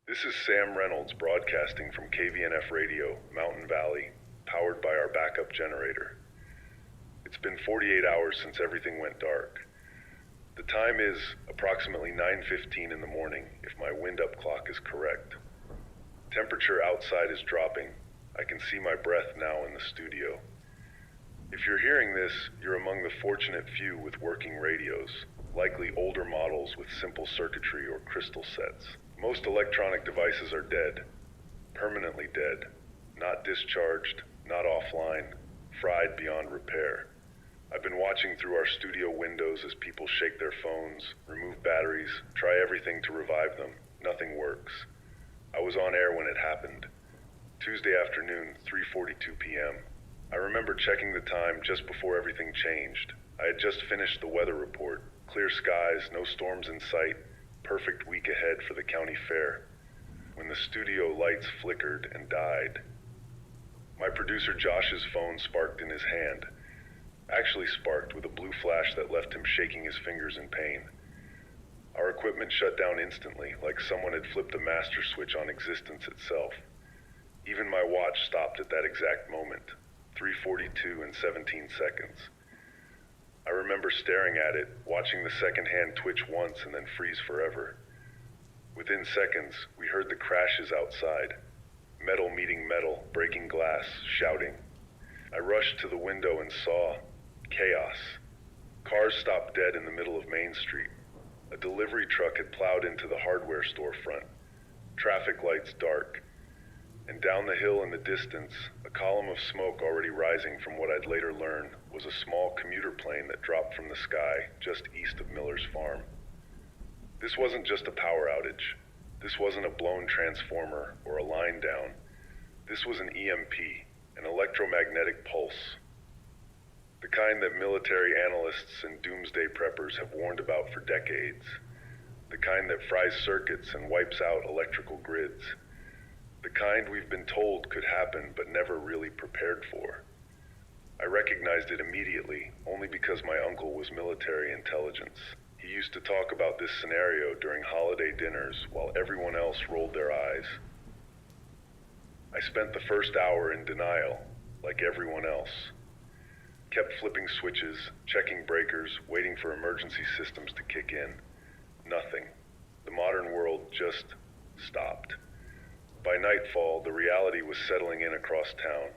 This is Sam Reynolds broadcasting from KVNF Radio, Mountain Valley, powered by our backup generator. It's been 48 hours since everything went dark. The time is approximately 9:15 in the morning, if my wind-up clock is correct. Temperature outside is dropping. I can see my breath now in the studio. If you're hearing this, you're among the fortunate few with working radios, likely older models with simple circuitry or crystal sets. Most electronic devices are dead, permanently dead, not discharged, not offline, fried beyond repair. I've been watching through our studio windows as people shake their phones, remove batteries, try everything to revive them. Nothing works. I was on air when it happened. Tuesday afternoon, 3:42 p.m. I remember checking the time just before everything changed. I had just finished the weather report. Clear skies, no storms in sight, perfect week ahead for the county fair. When the studio lights flickered and died. My producer Josh's phone sparked in his hand. Actually sparked with a blue flash that left him shaking his fingers in pain. Our equipment shut down instantly, like someone had flipped a master switch on existence itself. Even my watch stopped at that exact moment, 3:42 and 17 seconds. I remember staring at it, watching the second hand twitch once and then freeze forever. Within seconds, we heard the crashes outside. Metal meeting metal, breaking glass, shouting. I rushed to the window and saw chaos. Cars stopped dead in the middle of Main Street. A delivery truck had plowed into the hardware storefront. Traffic lights dark. And down the hill in the distance, a column of smoke already rising from what I'd later learn was a small commuter plane that dropped from the sky just east of Miller's farm. This wasn't just a power outage. This wasn't a blown transformer or a line down. This was an EMP, an electromagnetic pulse. The kind that military analysts and doomsday preppers have warned about for decades. The kind that fries circuits and wipes out electrical grids. The kind we've been told could happen but never really prepared for. I recognized it immediately, only because my uncle was military intelligence. He used to talk about this scenario during holiday dinners while everyone else rolled their eyes. I spent the first hour in denial, like everyone else. Kept flipping switches, checking breakers, waiting for emergency systems to kick in. Nothing. The modern world just stopped. By nightfall, the reality was settling in across town.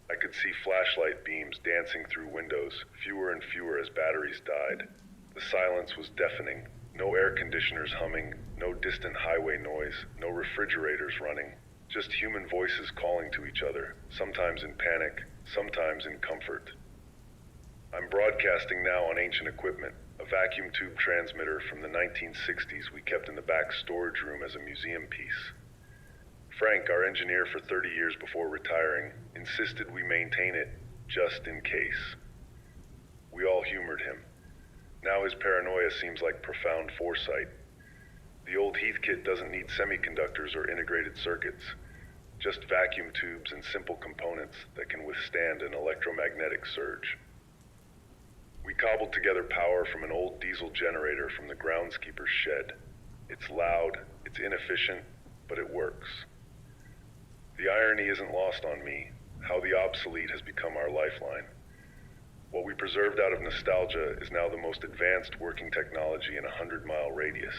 I could see flashlight beams dancing through windows, fewer and fewer as batteries died. The silence was deafening. No air conditioners humming, no distant highway noise, no refrigerators running. Just human voices calling to each other, sometimes in panic, sometimes in comfort. I'm broadcasting now on ancient equipment, a vacuum tube transmitter from the 1960s we kept in the back storage room as a museum piece. Frank, our engineer for 30 years before retiring, insisted we maintain it just in case. We all humored him. Now his paranoia seems like profound foresight. The old Heathkit doesn't need semiconductors or integrated circuits, just vacuum tubes and simple components that can withstand an electromagnetic surge. We cobbled together power from an old diesel generator from the groundskeeper's shed. It's loud, it's inefficient, but it works. The irony isn't lost on me, how the obsolete has become our lifeline. What we preserved out of nostalgia is now the most advanced working technology in a 100-mile radius.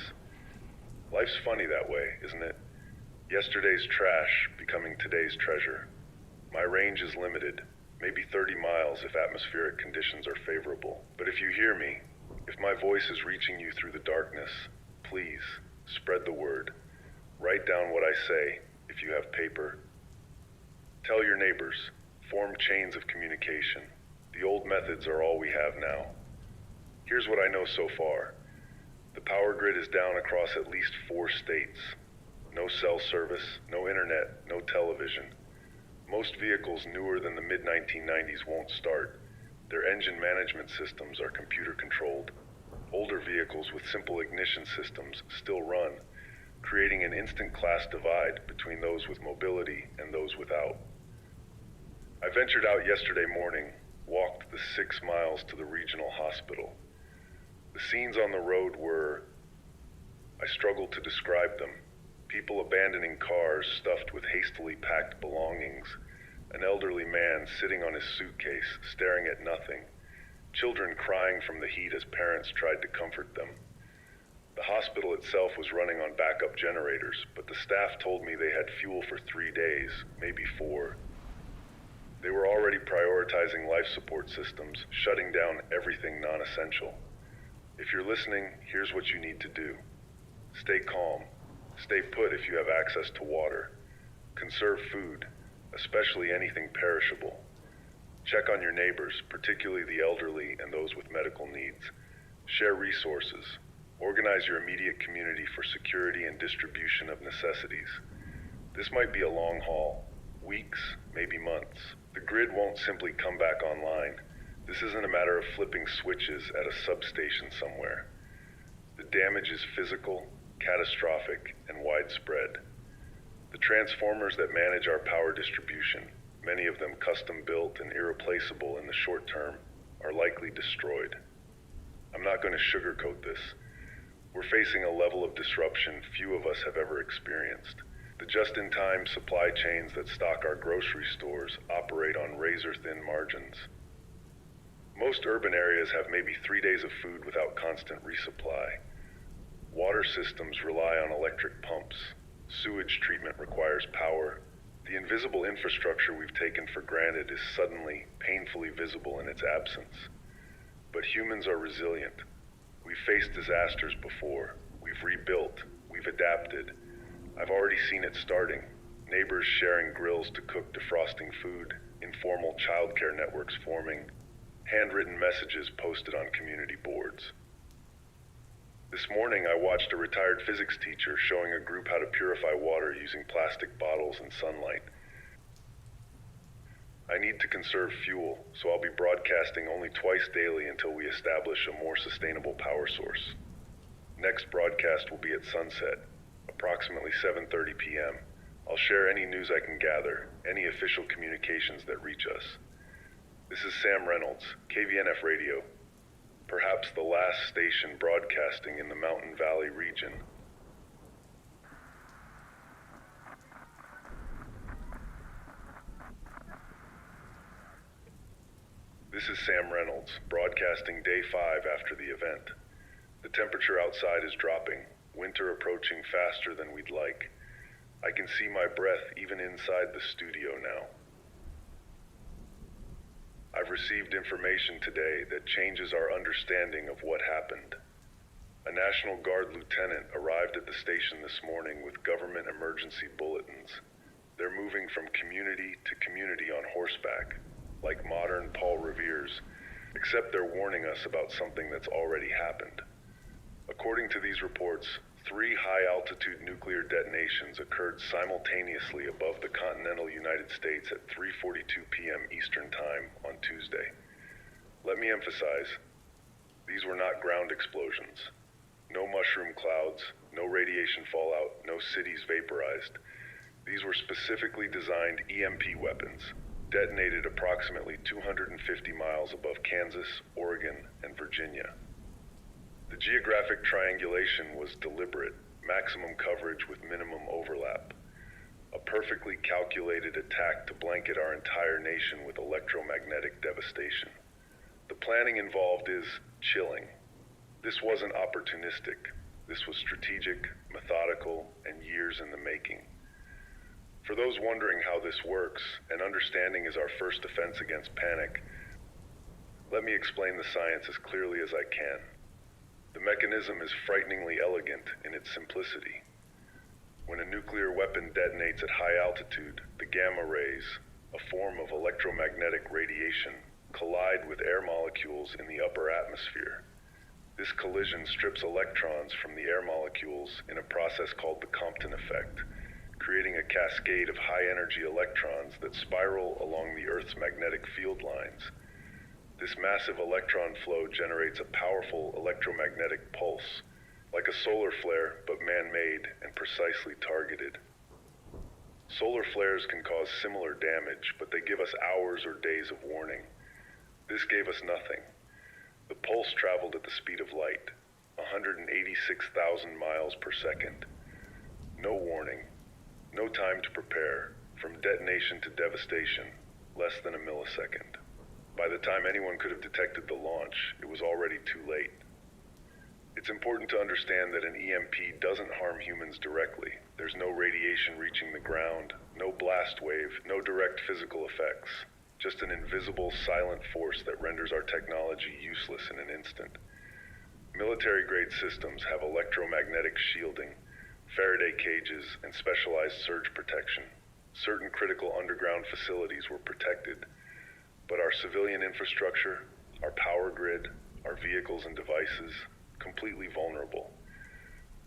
Life's funny that way, isn't it? Yesterday's trash becoming today's treasure. My range is limited, maybe 30 miles if atmospheric conditions are favorable. But if you hear me, if my voice is reaching you through the darkness, please spread the word. Write down what I say if you have paper. Tell your neighbors, form chains of communication. The old methods are all we have now. Here's what I know so far. The power grid is down across at least 4 states. No cell service, no internet, no television. Most vehicles newer than the mid-1990s won't start. Their engine management systems are computer controlled. Older vehicles with simple ignition systems still run, creating an instant class divide between those with mobility and those without. I ventured out yesterday morning, walked the 6 miles to the regional hospital. The scenes on the road were, I struggle to describe them, People abandoning cars stuffed with hastily packed belongings, an elderly man sitting on his suitcase, staring at nothing, children crying from the heat as parents tried to comfort them. The hospital itself was running on backup generators, but the staff told me they had fuel for 3 days, maybe 4. They were already prioritizing life support systems, shutting down everything non-essential. If you're listening, here's what you need to do. Stay calm. Stay put if you have access to water. Conserve food, especially anything perishable. Check on your neighbors, particularly the elderly and those with medical needs. Share resources. Organize your immediate community for security and distribution of necessities. This might be a long haul, weeks, maybe months. The grid won't simply come back online. This isn't a matter of flipping switches at a substation somewhere. The damage is physical, catastrophic, and widespread. The transformers that manage our power distribution, many of them custom-built and irreplaceable in the short term, are likely destroyed. I'm not going to sugarcoat this. We're facing a level of disruption few of us have ever experienced. The just-in-time supply chains that stock our grocery stores operate on razor-thin margins. Most urban areas have maybe 3 days of food without constant resupply. Water systems rely on electric pumps. Sewage treatment requires power. The invisible infrastructure we've taken for granted is suddenly, painfully visible in its absence. But humans are resilient. We've faced disasters before. We've rebuilt. We've adapted. I've already seen it starting. Neighbors sharing grills to cook defrosting food, informal childcare networks forming, handwritten messages posted on community boards. This morning I watched a retired physics teacher showing a group how to purify water using plastic bottles and sunlight. I need to conserve fuel, so I'll be broadcasting only twice daily until we establish a more sustainable power source. Next broadcast will be at sunset, approximately 7:30 p.m. I'll share any news I can gather, any official communications that reach us. This is Sam Reynolds, KVNF Radio, perhaps the last station broadcasting in the Mountain Valley region. This is Sam Reynolds, broadcasting day 5 after the event. The temperature outside is dropping, winter approaching faster than we'd like. I can see my breath even inside the studio now. I've received information today that changes our understanding of what happened. A National Guard lieutenant arrived at the station this morning with government emergency bulletins. They're moving from community to community on horseback, like modern Paul Revere's, except they're warning us about something that's already happened. According to these reports, 3 high-altitude nuclear detonations occurred simultaneously above the continental United States at 3:42 p.m. Eastern Time on Tuesday. Let me emphasize, these were not ground explosions. No mushroom clouds, no radiation fallout, no cities vaporized. These were specifically designed EMP weapons, detonated approximately 250 miles above Kansas, Oregon, and Virginia. The geographic triangulation was deliberate, maximum coverage with minimum overlap. A perfectly calculated attack to blanket our entire nation with electromagnetic devastation. The planning involved is chilling. This wasn't opportunistic. This was strategic, methodical, and years in the making. For those wondering how this works, and understanding is our first defense against panic, let me explain the science as clearly as I can. The mechanism is frighteningly elegant in its simplicity. When a nuclear weapon detonates at high altitude, the gamma rays, a form of electromagnetic radiation, collide with air molecules in the upper atmosphere. This collision strips electrons from the air molecules in a process called the Compton effect, creating a cascade of high-energy electrons that spiral along the Earth's magnetic field lines. This massive electron flow generates a powerful electromagnetic pulse, like a solar flare but man-made and precisely targeted. Solar flares can cause similar damage, but they give us hours or days of warning. This gave us nothing. The pulse traveled at the speed of light, 186,000 miles per second. No warning, no time to prepare. From detonation to devastation, less than a millisecond. By the time anyone could have detected the launch, it was already too late. It's important to understand that an EMP doesn't harm humans directly. There's no radiation reaching the ground, no blast wave, no direct physical effects. Just an invisible, silent force that renders our technology useless in an instant. Military-grade systems have electromagnetic shielding, Faraday cages, and specialized surge protection. Certain critical underground facilities were protected, but our civilian infrastructure, our power grid, our vehicles and devices, completely vulnerable.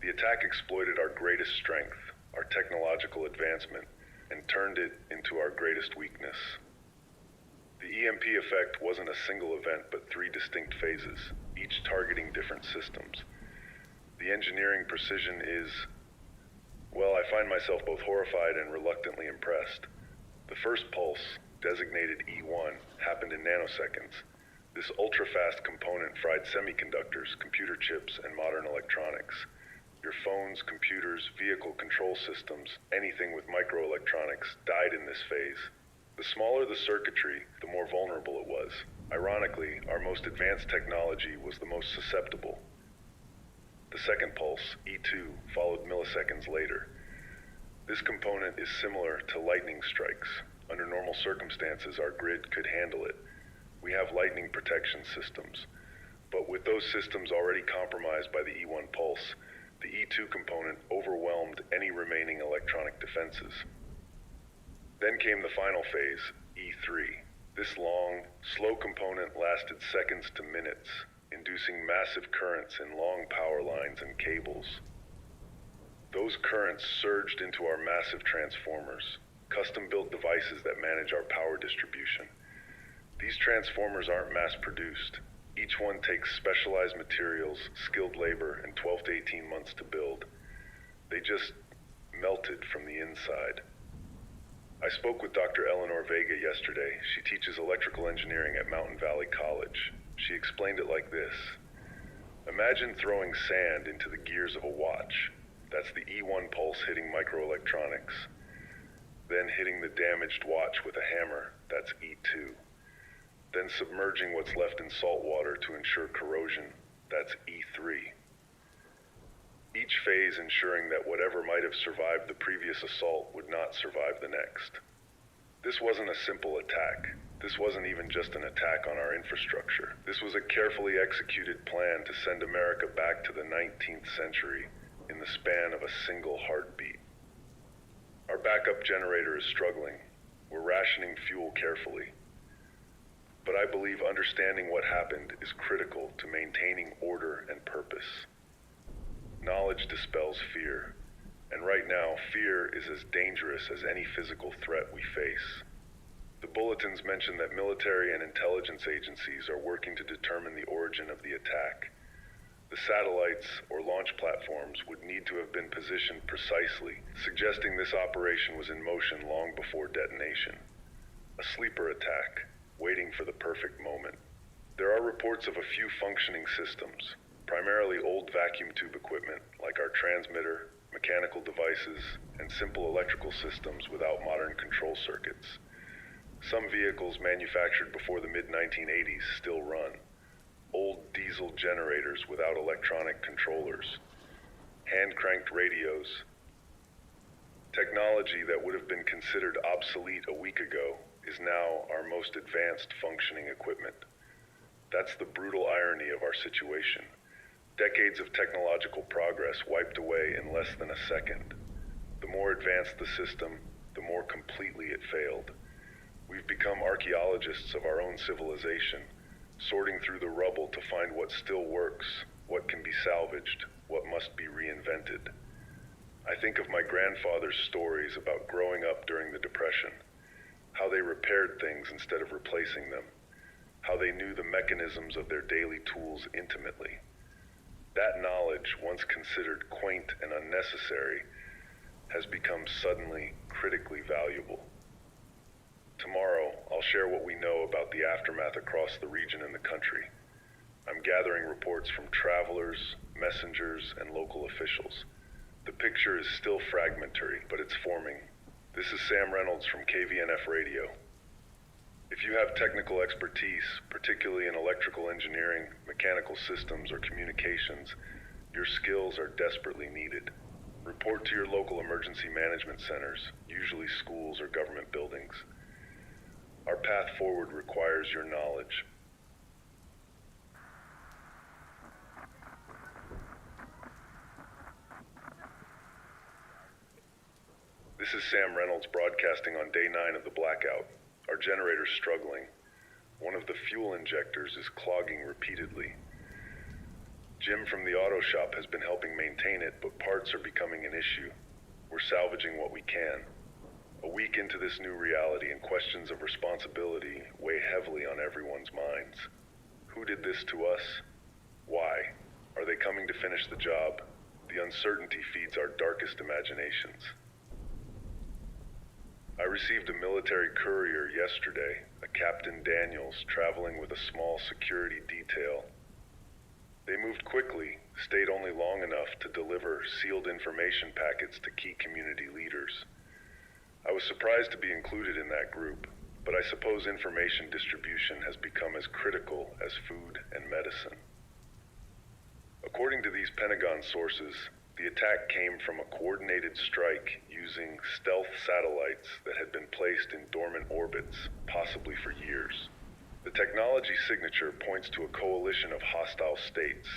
The attack exploited our greatest strength, our technological advancement, and turned it into our greatest weakness. The EMP effect wasn't a single event, but 3 distinct phases, each targeting different systems. The engineering precision is, well, I find myself both horrified and reluctantly impressed. The first pulse, designated E1, happened in nanoseconds. This ultra-fast component fried semiconductors, computer chips, and modern electronics. Your phones, computers, vehicle control systems, anything with microelectronics died in this phase. The smaller the circuitry, the more vulnerable it was. Ironically, our most advanced technology was the most susceptible. The second pulse, E2, followed milliseconds later. This component is similar to lightning strikes. Under normal circumstances, our grid could handle it. We have lightning protection systems. But with those systems already compromised by the E1 pulse, the E2 component overwhelmed any remaining electronic defenses. Then came the final phase, E3. This long, slow component lasted seconds to minutes, inducing massive currents in long power lines and cables. Those currents surged into our massive transformers, custom-built devices that manage our power distribution. These transformers aren't mass-produced. Each one takes specialized materials, skilled labor, and 12 to 18 months to build. They just melted from the inside. I spoke with Dr. Eleanor Vega yesterday. She teaches electrical engineering at Mountain Valley College. She explained it like this. Imagine throwing sand into the gears of a watch. That's the E1 pulse hitting microelectronics. Then hitting the damaged watch with a hammer. That's E2. Then submerging what's left in salt water to ensure corrosion. That's E3. Each phase ensuring that whatever might have survived the previous assault would not survive the next. This wasn't a simple attack. This wasn't even just an attack on our infrastructure. This was a carefully executed plan to send America back to the 19th century in the span of a single heartbeat. Our backup generator is struggling. We're rationing fuel carefully. But I believe understanding what happened is critical to maintaining order and purpose. Knowledge dispels fear, and right now, fear is as dangerous as any physical threat we face. The bulletins mention that military and intelligence agencies are working to determine the origin of the attack. The satellites or launch platforms would need to have been positioned precisely, suggesting this operation was in motion long before detonation. A sleeper attack, waiting for the perfect moment. There are reports of a few functioning systems, primarily old vacuum tube equipment like our transmitter, mechanical devices, and simple electrical systems without modern control circuits. Some vehicles manufactured before the mid-1980s still run. Old diesel generators without electronic controllers. Hand-cranked radios. Technology that would have been considered obsolete a week ago is now our most advanced functioning equipment. That's the brutal irony of our situation. Decades of technological progress wiped away in less than a second. The more advanced the system, the more completely it failed. We've become archaeologists of our own civilization, sorting through the rubble to find what still works, what can be salvaged, what must be reinvented. I think of my grandfather's stories about growing up during the Depression, how they repaired things instead of replacing them, how they knew the mechanisms of their daily tools intimately. That knowledge, once considered quaint and unnecessary, has become suddenly critically valuable. Tomorrow, I'll share what we know about the aftermath across the region and the country. I'm gathering reports from travelers, messengers, and local officials. The picture is still fragmentary, but it's forming. This is Sam Reynolds from KVNF Radio. If you have technical expertise, particularly in electrical engineering, mechanical systems, or communications, your skills are desperately needed. Report to your local emergency management centers, usually schools or government buildings. Our path forward requires your knowledge. This is Sam Reynolds broadcasting on day 9 of the blackout. Our generator's struggling. One of the fuel injectors is clogging repeatedly. Jim from the auto shop has been helping maintain it, but parts are becoming an issue. We're salvaging what we can. A week into this new reality, and questions of responsibility weigh heavily on everyone's minds. Who did this to us? Why? Are they coming to finish the job? The uncertainty feeds our darkest imaginations. I received a military courier yesterday, a Captain Daniels traveling with a small security detail. They moved quickly, stayed only long enough to deliver sealed information packets to key community leaders. I was surprised to be included in that group, but I suppose information distribution has become as critical as food and medicine. According to these Pentagon sources, the attack came from a coordinated strike using stealth satellites that had been placed in dormant orbits, possibly for years. The technology signature points to a coalition of hostile states,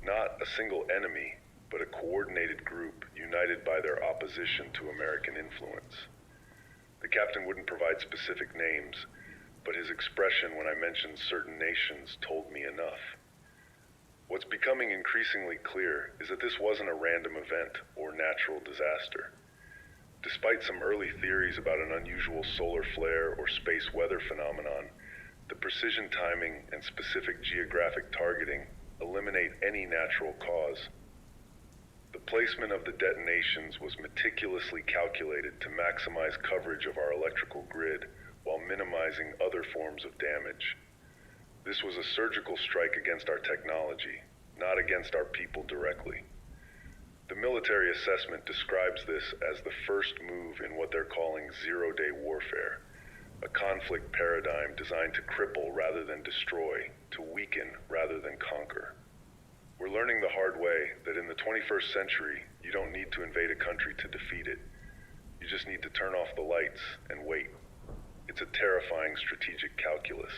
not a single enemy, but a coordinated group united by their opposition to American influence. The captain wouldn't provide specific names, but his expression when I mentioned certain nations told me enough. What's becoming increasingly clear is that this wasn't a random event or natural disaster. Despite some early theories about an unusual solar flare or space weather phenomenon, the precision timing and specific geographic targeting eliminate any natural cause. The placement of the detonations was meticulously calculated to maximize coverage of our electrical grid while minimizing other forms of damage. This was a surgical strike against our technology, not against our people directly. The military assessment describes this as the first move in what they're calling zero-day warfare, a conflict paradigm designed to cripple rather than destroy, to weaken rather than conquer. We're learning the hard way that in the 21st century, you don't need to invade a country to defeat it. You just need to turn off the lights and wait. It's a terrifying strategic calculus.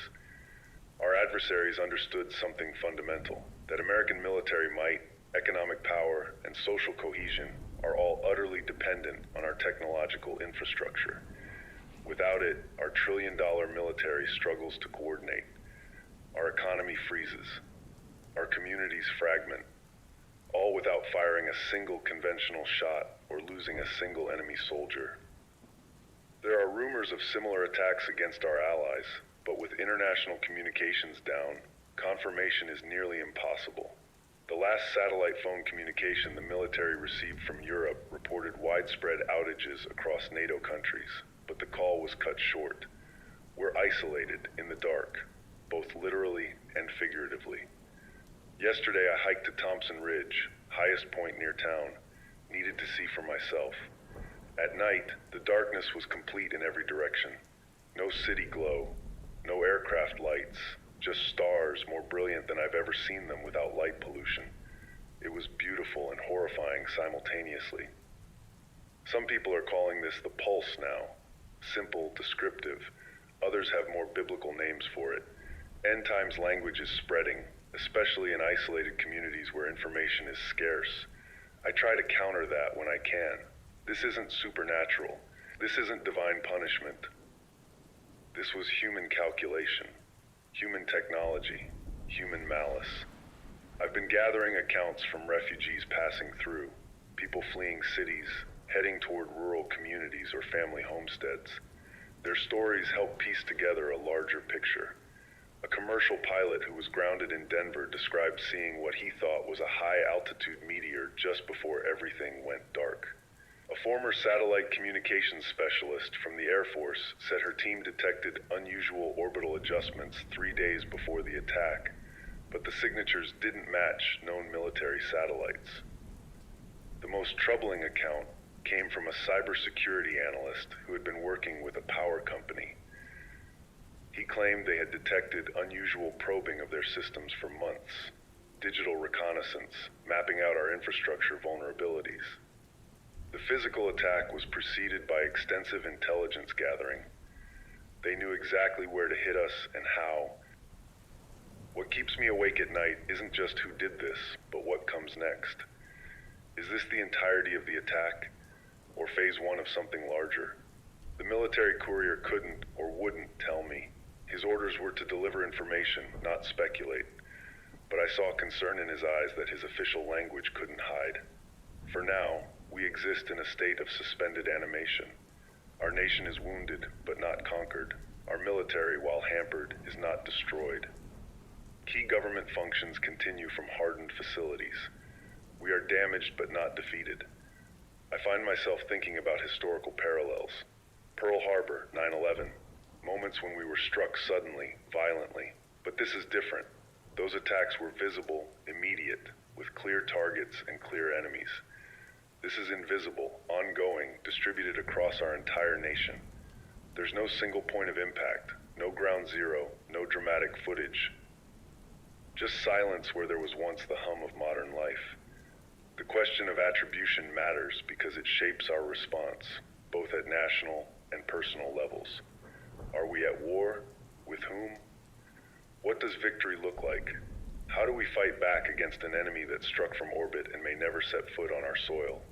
Our adversaries understood something fundamental, that American military might, economic power, and social cohesion are all utterly dependent on our technological infrastructure. Without it, our trillion-dollar military struggles to coordinate. Our economy freezes. Our communities fragment, all without firing a single conventional shot or losing a single enemy soldier. There are rumors of similar attacks against our allies, but with international communications down, confirmation is nearly impossible. The last satellite phone communication the military received from Europe reported widespread outages across NATO countries, but the call was cut short. We're isolated in the dark, both literally and figuratively. Yesterday I hiked to Thompson Ridge, highest point near town, needed to see for myself. At night, the darkness was complete in every direction. No city glow, no aircraft lights, just stars more brilliant than I've ever seen them without light pollution. It was beautiful and horrifying simultaneously. Some people are calling this the pulse now. Simple, descriptive. Others have more biblical names for it. End times language is spreading, especially in isolated communities where information is scarce. I try to counter that when I can. This isn't supernatural. This isn't divine punishment. This was human calculation, human technology, human malice. I've been gathering accounts from refugees passing through, people fleeing cities, heading toward rural communities or family homesteads. Their stories help piece together a larger picture. A commercial pilot who was grounded in Denver described seeing what he thought was a high-altitude meteor just before everything went dark. A former satellite communications specialist from the Air Force said her team detected unusual orbital adjustments 3 days before the attack, but the signatures didn't match known military satellites. The most troubling account came from a cybersecurity analyst who had been working with a power company. He claimed they had detected unusual probing of their systems for months, digital reconnaissance, mapping out our infrastructure vulnerabilities. The physical attack was preceded by extensive intelligence gathering. They knew exactly where to hit us and how. What keeps me awake at night isn't just who did this, but what comes next. Is this the entirety of the attack, or phase one of something larger? The military courier couldn't or wouldn't tell me. His orders were to deliver information, not speculate. But I saw concern in his eyes that his official language couldn't hide. For now, we exist in a state of suspended animation. Our nation is wounded, but not conquered. Our military, while hampered, is not destroyed. Key government functions continue from hardened facilities. We are damaged but not defeated. I find myself thinking about historical parallels. Pearl Harbor, 9/11, moments when we were struck suddenly, violently. But this is different. Those attacks were visible, immediate, with clear targets and clear enemies. This is invisible, ongoing, distributed across our entire nation. There's no single point of impact, no ground zero, no dramatic footage. Just silence where there was once the hum of modern life. The question of attribution matters because it shapes our response, both at national and personal levels. Are we at war? With whom? What does victory look like? How do we fight back against an enemy that struck from orbit and may never set foot on our soil?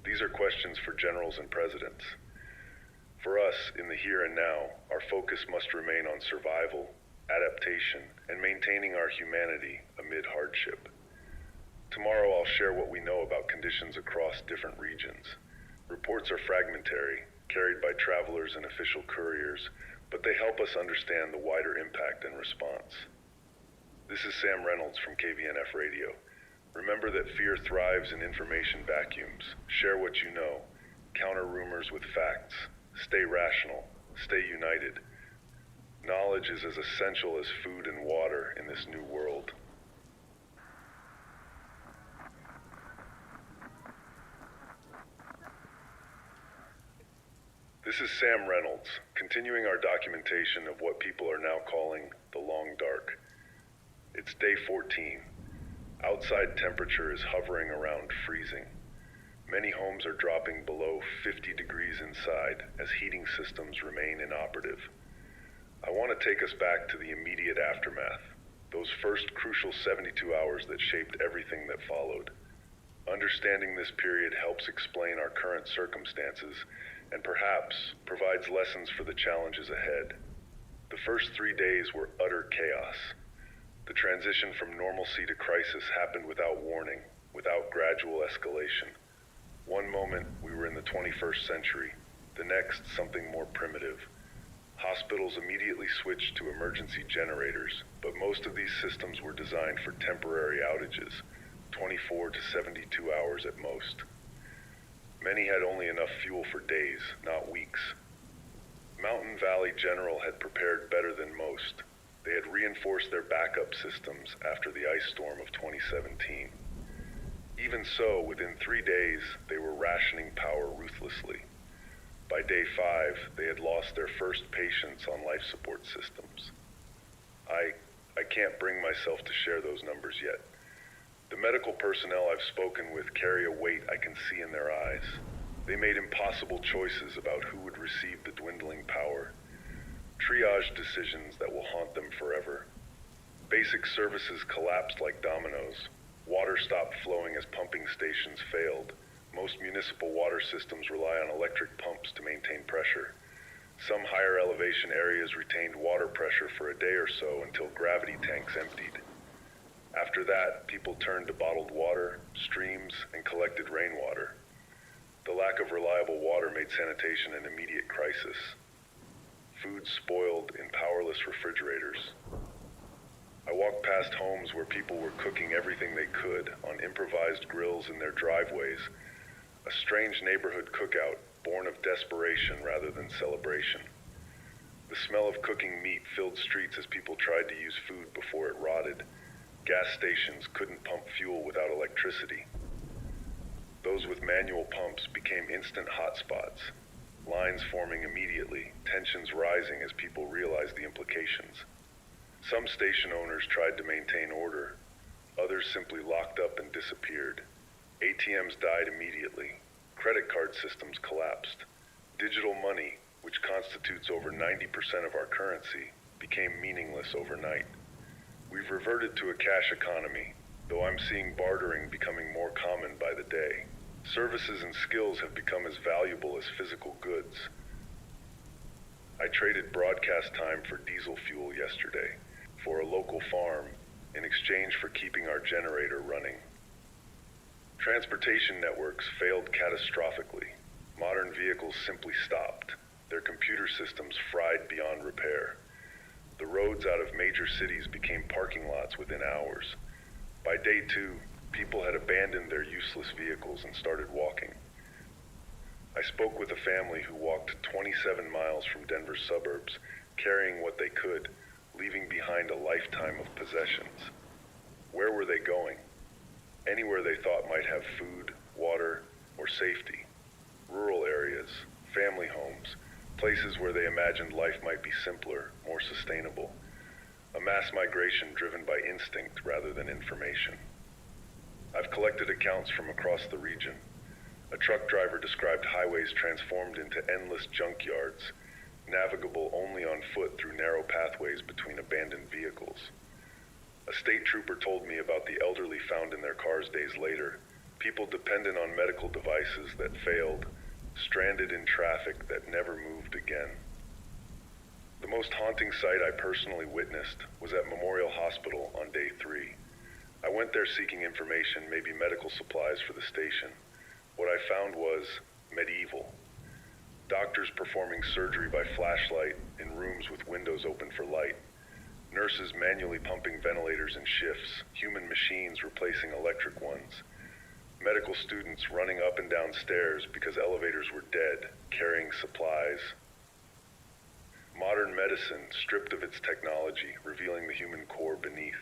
These are questions for generals and presidents. For us, in the here and now, our focus must remain on survival, adaptation, and maintaining our humanity amid hardship. Tomorrow I'll share what we know about conditions across different regions. Reports are fragmentary, carried by travelers and official couriers, but they help us understand the wider impact and response. This is Sam Reynolds from KVNF Radio. Remember that fear thrives in information vacuums. Share what you know. Counter rumors with facts. Stay rational. Stay united. Knowledge is as essential as food and water in this new world. This is Sam Reynolds, continuing our documentation of what people are now calling the long dark. It's day 14. Outside temperature is hovering around freezing. Many homes are dropping below 50 degrees inside as heating systems remain inoperative. I want to take us back to the immediate aftermath, those first crucial 72 hours that shaped everything that followed. Understanding this period helps explain our current circumstances and perhaps provides lessons for the challenges ahead. The first 3 days were utter chaos. The transition from normalcy to crisis happened without warning, without gradual escalation. One moment we were in the 21st century, the next something more primitive. Hospitals immediately switched to emergency generators, but most of these systems were designed for temporary outages, 24 to 72 hours at most. Many had only enough fuel for days, not weeks. Mountain Valley General had prepared better than most. They had reinforced their backup systems after the ice storm of 2017. Even so, within 3 days, they were rationing power ruthlessly. By day 5, they had lost their first patients on life support systems. I can't bring myself to share those numbers yet. The medical personnel I've spoken with carry a weight I can see in their eyes. They made impossible choices about who would receive the dwindling power. Triage decisions that will haunt them forever. Basic services collapsed like dominoes. Water stopped flowing as pumping stations failed. Most municipal water systems rely on electric pumps to maintain pressure. Some higher elevation areas retained water pressure for a day or so until gravity tanks emptied. After that, people turned to bottled water, streams, and collected rainwater. The lack of reliable water made sanitation an immediate crisis. Food spoiled in powerless refrigerators. I walked past homes where people were cooking everything they could on improvised grills in their driveways, a strange neighborhood cookout born of desperation rather than celebration. The smell of cooking meat filled streets as people tried to use food before it rotted. Gas stations couldn't pump fuel without electricity. Those with manual pumps became instant hotspots, lines forming immediately, tensions rising as people realized the implications. Some station owners tried to maintain order, others simply locked up and disappeared. ATMs died immediately, credit card systems collapsed. Digital money, which constitutes over 90% of our currency, became meaningless overnight. We've reverted to a cash economy, though I'm seeing bartering becoming more common by the day. Services and skills have become as valuable as physical goods. I traded broadcast time for diesel fuel yesterday, for a local farm, in exchange for keeping our generator running. Transportation networks failed catastrophically. Modern vehicles simply stopped, their computer systems fried beyond repair. The roads out of major cities became parking lots within hours. By day 2, people had abandoned their useless vehicles and started walking. I spoke with a family who walked 27 miles from Denver's suburbs, carrying what they could, leaving behind a lifetime of possessions. Where were they going? Anywhere they thought might have food, water, or safety. Rural areas, family homes, places where they imagined life might be simpler, more sustainable. A mass migration driven by instinct rather than information. I've collected accounts from across the region. A truck driver described highways transformed into endless junkyards, navigable only on foot through narrow pathways between abandoned vehicles. A state trooper told me about the elderly found in their cars days later, people dependent on medical devices that failed, stranded in traffic that never moved again. The most haunting sight I personally witnessed was at Memorial Hospital on day 3. I went there seeking information, maybe medical supplies for the station. What I found was medieval. Doctors performing surgery by flashlight in rooms with windows open for light. Nurses manually pumping ventilators in shifts, human machines replacing electric ones. Medical students running up and down stairs because elevators were dead, carrying supplies. Modern medicine stripped of its technology, revealing the human core beneath.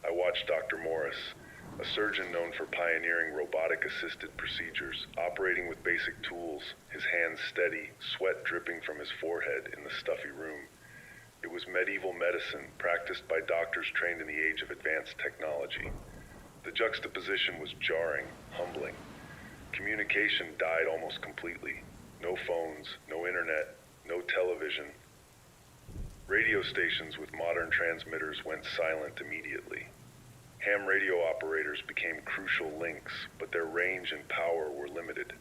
I watched Dr. Morris, a surgeon known for pioneering robotic-assisted procedures, operating with basic tools, his hands steady, sweat dripping from his forehead in the stuffy room. It was medieval medicine practiced by doctors trained in the age of advanced technology. The juxtaposition was jarring, humbling. Communication died almost completely. No phones, no internet, no television. Radio stations with modern transmitters went silent immediately. Ham radio operators became crucial links, but their range and power were limited.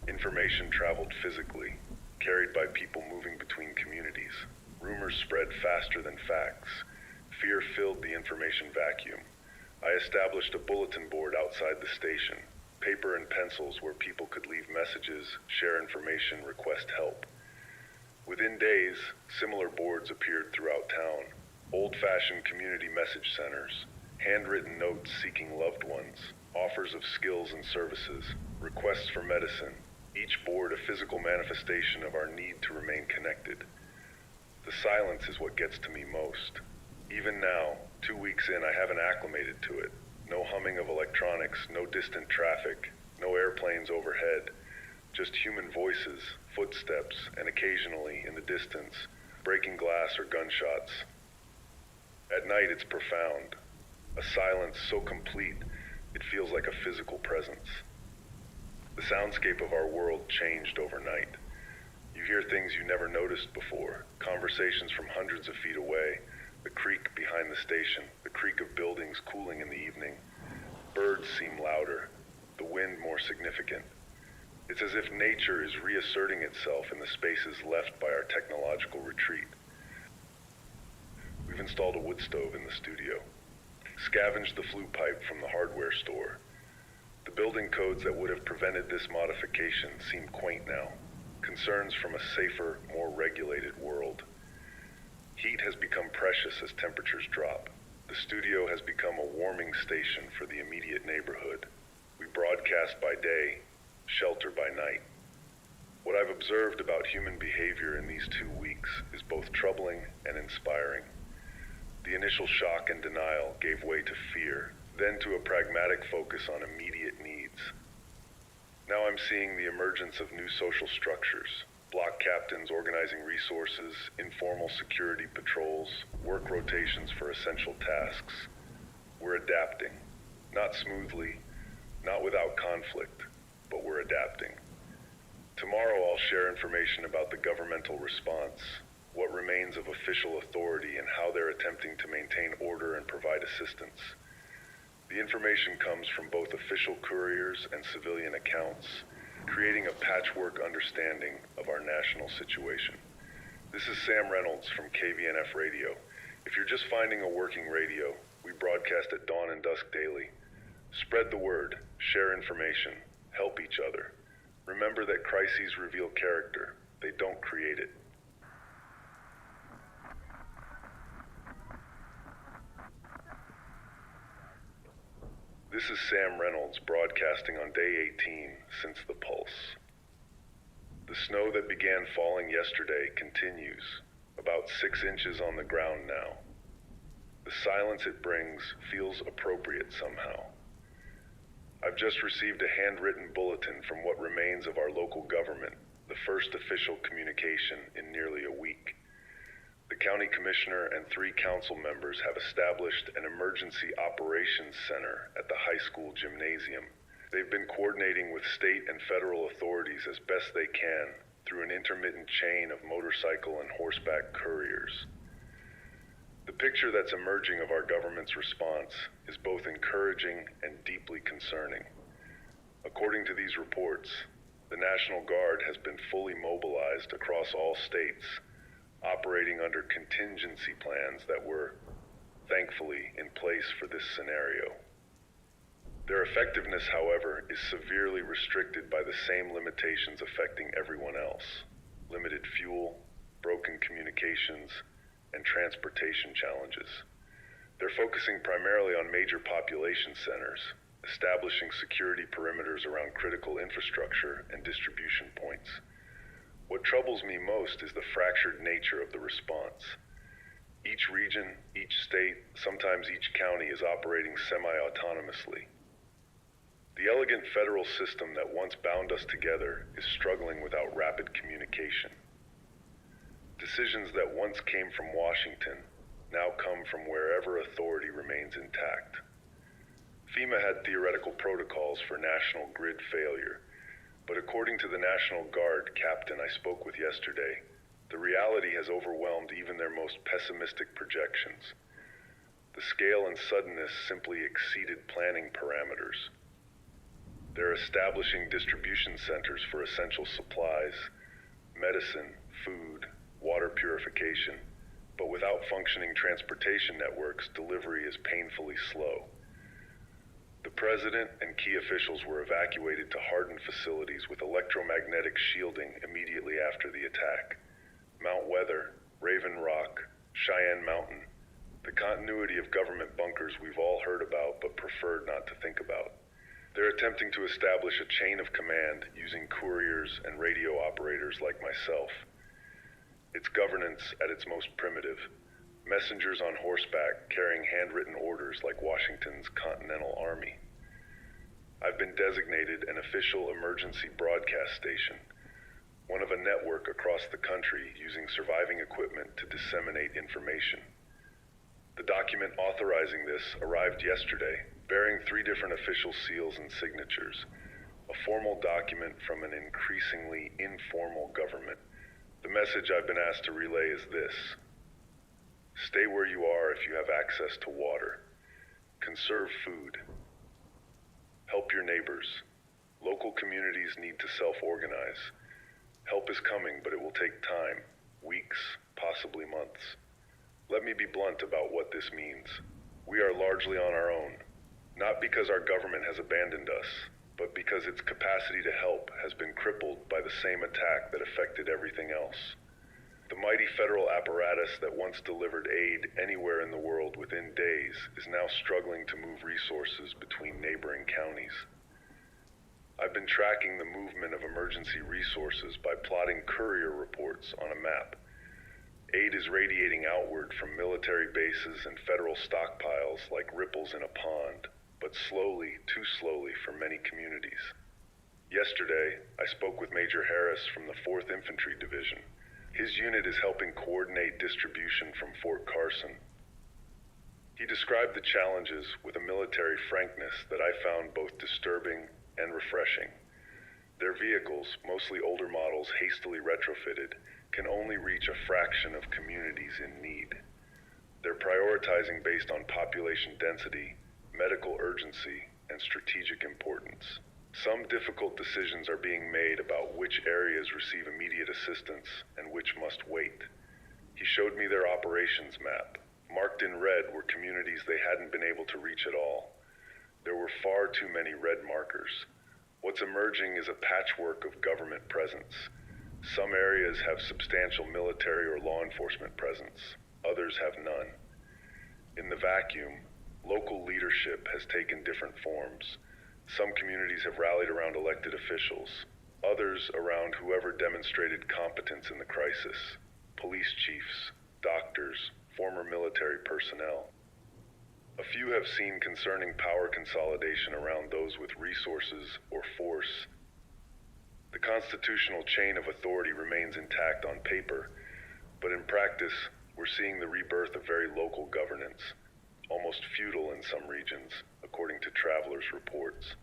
Information traveled physically, carried by people moving between communities. Rumors spread faster than facts. Fear filled the information vacuum. I established a bulletin board outside the station, paper and pencils where people could leave messages, share information, request help. Within days, similar boards appeared throughout town. Old-fashioned community message centers, handwritten notes seeking loved ones, offers of skills and services, requests for medicine, each board a physical manifestation of our need to remain connected. The silence is what gets to me most. Even now, 2 weeks in, I haven't acclimated to it. No humming of electronics, no distant traffic, no airplanes overhead, just human voices, footsteps, and occasionally, in the distance, breaking glass or gunshots. At night, it's profound. A silence so complete, it feels like a physical presence. The soundscape of our world changed overnight. You hear things you never noticed before, conversations from hundreds of feet away, the creak behind the station, the creak of buildings cooling in the evening. Birds seem louder, the wind more significant. It's as if nature is reasserting itself in the spaces left by our technological retreat. We've installed a wood stove in the studio, scavenged the flue pipe from the hardware store. The building codes that would have prevented this modification seem quaint now, concerns from a safer, more regulated world. Heat has become precious as temperatures drop. The studio has become a warming station for the immediate neighborhood. We broadcast by day, shelter by night. What I've observed about human behavior in these 2 weeks is both troubling and inspiring. The initial shock and denial gave way to fear, then to a pragmatic focus on immediate needs. Now I'm seeing the emergence of new social structures. Block captains organizing resources, informal security patrols, work rotations for essential tasks. We're adapting. Not smoothly, not without conflict, but we're adapting. Tomorrow I'll share information about the governmental response, what remains of official authority, and how they're attempting to maintain order and provide assistance. The information comes from both official couriers and civilian accounts, creating a patchwork understanding of our national situation. This is Sam Reynolds from KVNF Radio. If you're just finding a working radio, we broadcast at dawn and dusk daily. Spread the word, share information, help each other. Remember that crises reveal character, they don't create it. This is Sam Reynolds broadcasting on day 18 since the pulse. The snow that began falling yesterday continues, about 6 inches on the ground now. The silence it brings feels appropriate somehow. I've just received a handwritten bulletin from what remains of our local government, the first official communication in nearly a week. The county commissioner and 3 council members have established an emergency operations center at the high school gymnasium. They've been coordinating with state and federal authorities as best they can through an intermittent chain of motorcycle and horseback couriers. The picture that's emerging of our government's response is both encouraging and deeply concerning. According to these reports, the National Guard has been fully mobilized across all states, operating under contingency plans that were, thankfully, in place for this scenario. Their effectiveness, however, is severely restricted by the same limitations affecting everyone else: limited fuel, broken communications, and transportation challenges. They're focusing primarily on major population centers, establishing security perimeters around critical infrastructure and distribution points. What troubles me most is the fractured nature of the response. Each region, each state, sometimes each county is operating semi-autonomously. The elegant federal system that once bound us together is struggling without rapid communication. Decisions that once came from Washington now come from wherever authority remains intact. FEMA had theoretical protocols for national grid failure, but according to the National Guard captain I spoke with yesterday, the reality has overwhelmed even their most pessimistic projections. The scale and suddenness simply exceeded planning parameters. They're establishing distribution centers for essential supplies, medicine, food, water purification, but without functioning transportation networks, delivery is painfully slow. The president and key officials were evacuated to hardened facilities with electromagnetic shielding immediately after the attack. Mount Weather, Raven Rock, Cheyenne Mountain, the continuity of government bunkers we've all heard about but preferred not to think about. They're attempting to establish a chain of command using couriers and radio operators like myself. It's governance at its most primitive. Messengers on horseback carrying handwritten orders like Washington's Continental Army. I've been designated an official emergency broadcast station, one of a network across the country using surviving equipment to disseminate information. The document authorizing this arrived yesterday, bearing 3 different official seals and signatures, a formal document from an increasingly informal government. The message I've been asked to relay is this: stay where you are if you have access to water. Conserve food. Help your neighbors. Local communities need to self-organize. Help is coming, but it will take time, weeks, possibly months. Let me be blunt about what this means. We are largely on our own, not because our government has abandoned us, but because its capacity to help has been crippled by the same attack that affected everything else. The mighty federal apparatus that once delivered aid anywhere in the world within days is now struggling to move resources between neighboring counties. I've been tracking the movement of emergency resources by plotting courier reports on a map. Aid is radiating outward from military bases and federal stockpiles like ripples in a pond, but slowly, too slowly for many communities. Yesterday, I spoke with Major Harris from the 4th Infantry Division. His unit is helping coordinate distribution from Fort Carson. He described the challenges with a military frankness that I found both disturbing and refreshing. Their vehicles, mostly older models hastily retrofitted, can only reach a fraction of communities in need. They're prioritizing based on population density, medical urgency, and strategic importance. Some difficult decisions are being made about which areas receive immediate assistance and which must wait. He showed me their operations map. Marked in red were communities they hadn't been able to reach at all. There were far too many red markers. What's emerging is a patchwork of government presence. Some areas have substantial military or law enforcement presence. Others have none. In the vacuum, local leadership has taken different forms. Some communities have rallied around elected officials, others around whoever demonstrated competence in the crisis. Police chiefs, doctors, former military personnel. A few have seen concerning power consolidation around those with resources or force. The constitutional chain of authority remains intact on paper, but in practice, we're seeing the rebirth of very local governance, almost feudal in some regions, according to travelers' reports.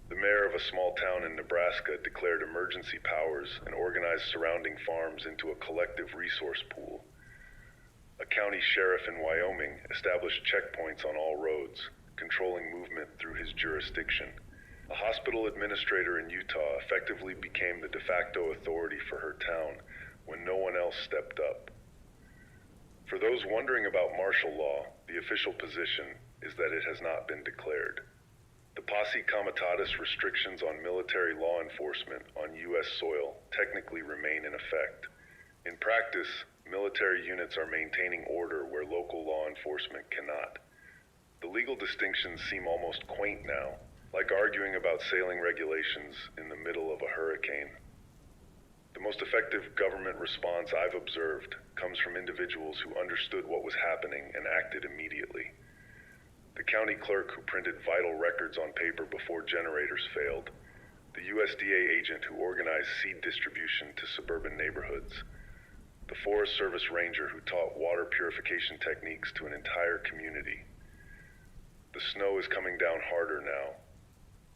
The mayor of a small town in Nebraska declared emergency powers and organized surrounding farms into a collective resource pool. A county sheriff in Wyoming established checkpoints on all roads, controlling movement through his jurisdiction. A hospital administrator in Utah effectively became the de facto authority for her town when no one else stepped up. For those wondering about martial law, the official position is that it has not been declared. The posse comitatus restrictions on military law enforcement on U.S. soil technically remain in effect. In practice, military units are maintaining order where local law enforcement cannot. The legal distinctions seem almost quaint now, like arguing about sailing regulations in the middle of a hurricane. The most effective government response I've observed comes from individuals who understood what was happening and acted immediately. The county clerk who printed vital records on paper before generators failed, the USDA agent who organized seed distribution to suburban neighborhoods, the Forest Service ranger who taught water purification techniques to an entire community. The snow is coming down harder now.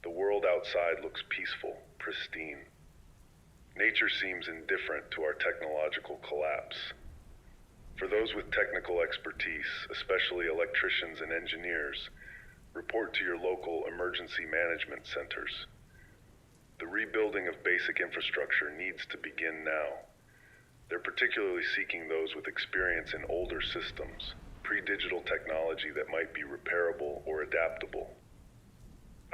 The world outside looks peaceful, pristine. Nature seems indifferent to our technological collapse. For those with technical expertise, especially electricians and engineers, report to your local emergency management centers. The rebuilding of basic infrastructure needs to begin now. They're particularly seeking those with experience in older systems, pre-digital technology that might be repairable or adaptable.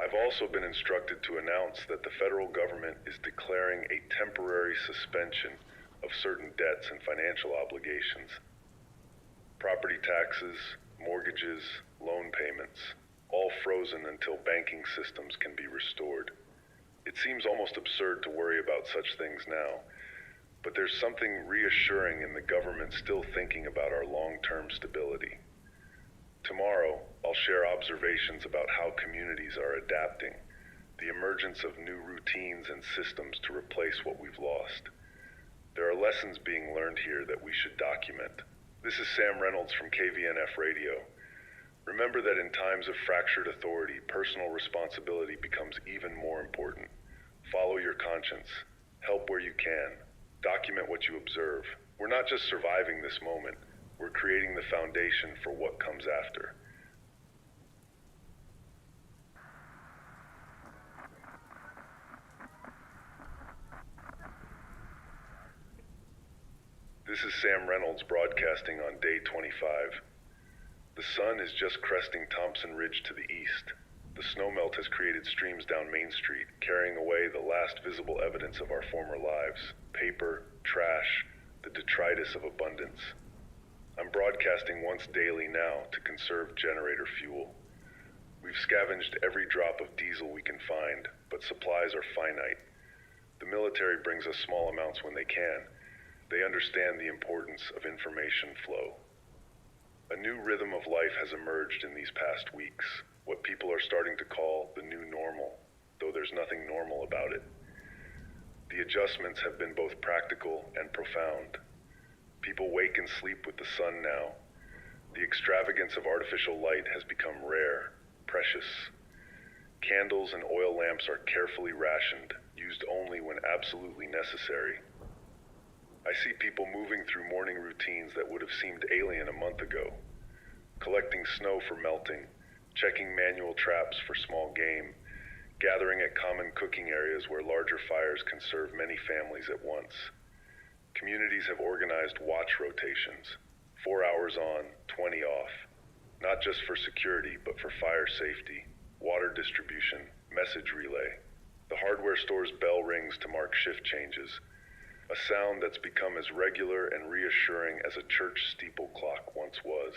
I've also been instructed to announce that the federal government is declaring a temporary suspension of certain debts and financial obligations. Property taxes, mortgages, loan payments, all frozen until banking systems can be restored. It seems almost absurd to worry about such things now, but there's something reassuring in the government still thinking about our long-term stability. Tomorrow, I'll share observations about how communities are adapting, the emergence of new routines and systems to replace what we've lost. There are lessons being learned here that we should document. This is Sam Reynolds from KVNF Radio. Remember that in times of fractured authority, personal responsibility becomes even more important. Follow your conscience. Help where you can. Document what you observe. We're not just surviving this moment, we're creating the foundation for what comes after. This is Sam Reynolds broadcasting on day 25. The sun is just cresting Thompson Ridge to the east. The snowmelt has created streams down Main Street, carrying away the last visible evidence of our former lives. Paper, trash, the detritus of abundance. I'm broadcasting once daily now to conserve generator fuel. We've scavenged every drop of diesel we can find, but supplies are finite. The military brings us small amounts when they can. They understand the importance of information flow. A new rhythm of life has emerged in these past weeks, what people are starting to call the new normal. though there's nothing normal about it. The adjustments have been both practical and profound. People wake and sleep with the sun now. The extravagance of artificial light has become rare, precious. Candles and oil lamps are carefully rationed, used only when absolutely necessary. I see people moving through morning routines that would have seemed alien a month ago, collecting snow for melting, checking manual traps for small game, gathering at common cooking areas where larger fires can serve many families at once. Communities have organized watch rotations, 4 hours on, 20 off, not just for security, but for fire safety, water distribution, message relay. The hardware store's bell rings to mark shift changes, a sound that's become as regular and reassuring as a church steeple clock once was.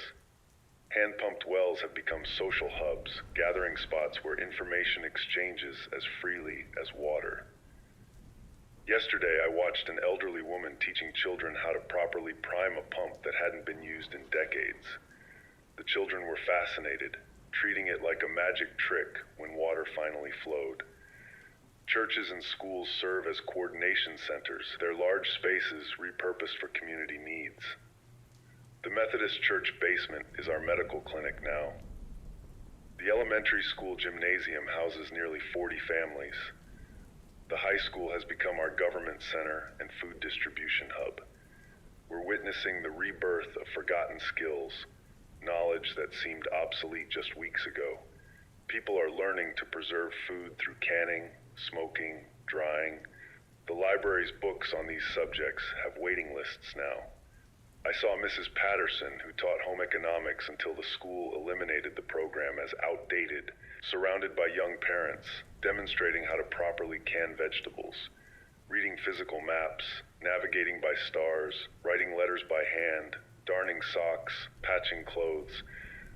Hand-pumped wells have become social hubs, gathering spots where information exchanges as freely as water. Yesterday, I watched an elderly woman teaching children how to properly prime a pump that hadn't been used in decades. The children were fascinated, treating it like a magic trick when water finally flowed. Churches and schools serve as coordination centers, their large spaces repurposed for community needs. The Methodist Church basement is our medical clinic now. The elementary school gymnasium houses nearly 40 families. The high school has become our government center and food distribution hub. We're witnessing the rebirth of forgotten skills, knowledge that seemed obsolete just weeks ago. People are learning to preserve food through canning, smoking, drying. The library's books on these subjects have waiting lists now. I saw Mrs. Patterson, who taught home economics until the school eliminated the program as outdated, surrounded by young parents, demonstrating how to properly can vegetables, reading physical maps, navigating by stars, writing letters by hand, darning socks, patching clothes.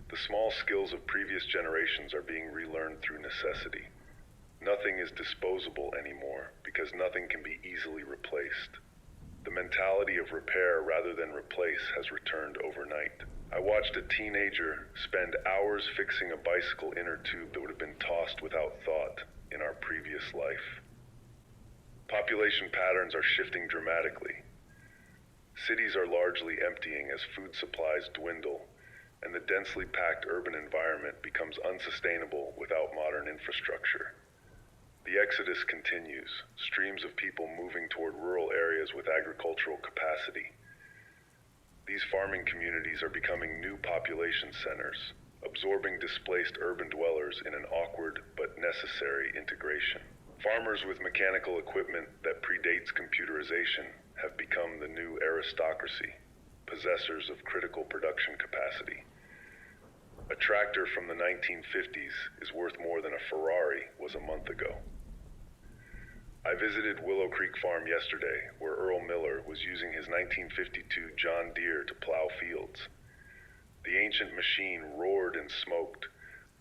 The small skills of previous generations are being relearned through necessity. Nothing is disposable anymore because nothing can be easily replaced. The mentality of repair rather than replace has returned overnight. I watched a teenager spend hours fixing a bicycle inner tube that would have been tossed without thought in our previous life. Population patterns are shifting dramatically. Cities are largely emptying as food supplies dwindle, and the densely packed urban environment becomes unsustainable without modern infrastructure. The exodus continues, streams of people moving toward rural areas with agricultural capacity. These farming communities are becoming new population centers, absorbing displaced urban dwellers in an awkward but necessary integration. Farmers with mechanical equipment that predates computerization have become the new aristocracy, possessors of critical production capacity. A tractor from the 1950s is worth more than a Ferrari was a month ago. I visited Willow Creek Farm yesterday, where Earl Miller was using his 1952 John Deere to plow fields. The ancient machine roared and smoked,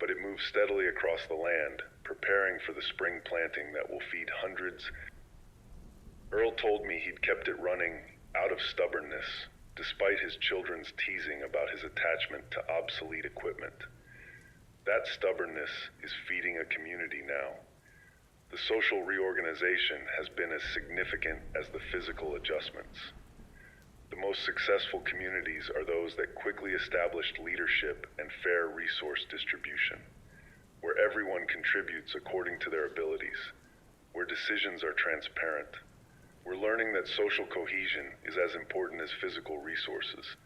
but it moved steadily across the land, preparing for the spring planting that will feed hundreds. Earl told me he'd kept it running out of stubbornness, despite his children's teasing about his attachment to obsolete equipment. That stubbornness is feeding a community now. The social reorganization has been as significant as the physical adjustments. The most successful communities are those that quickly established leadership and fair resource distribution, where everyone contributes according to their abilities, where decisions are transparent. We're learning that social cohesion is as important as physical resources.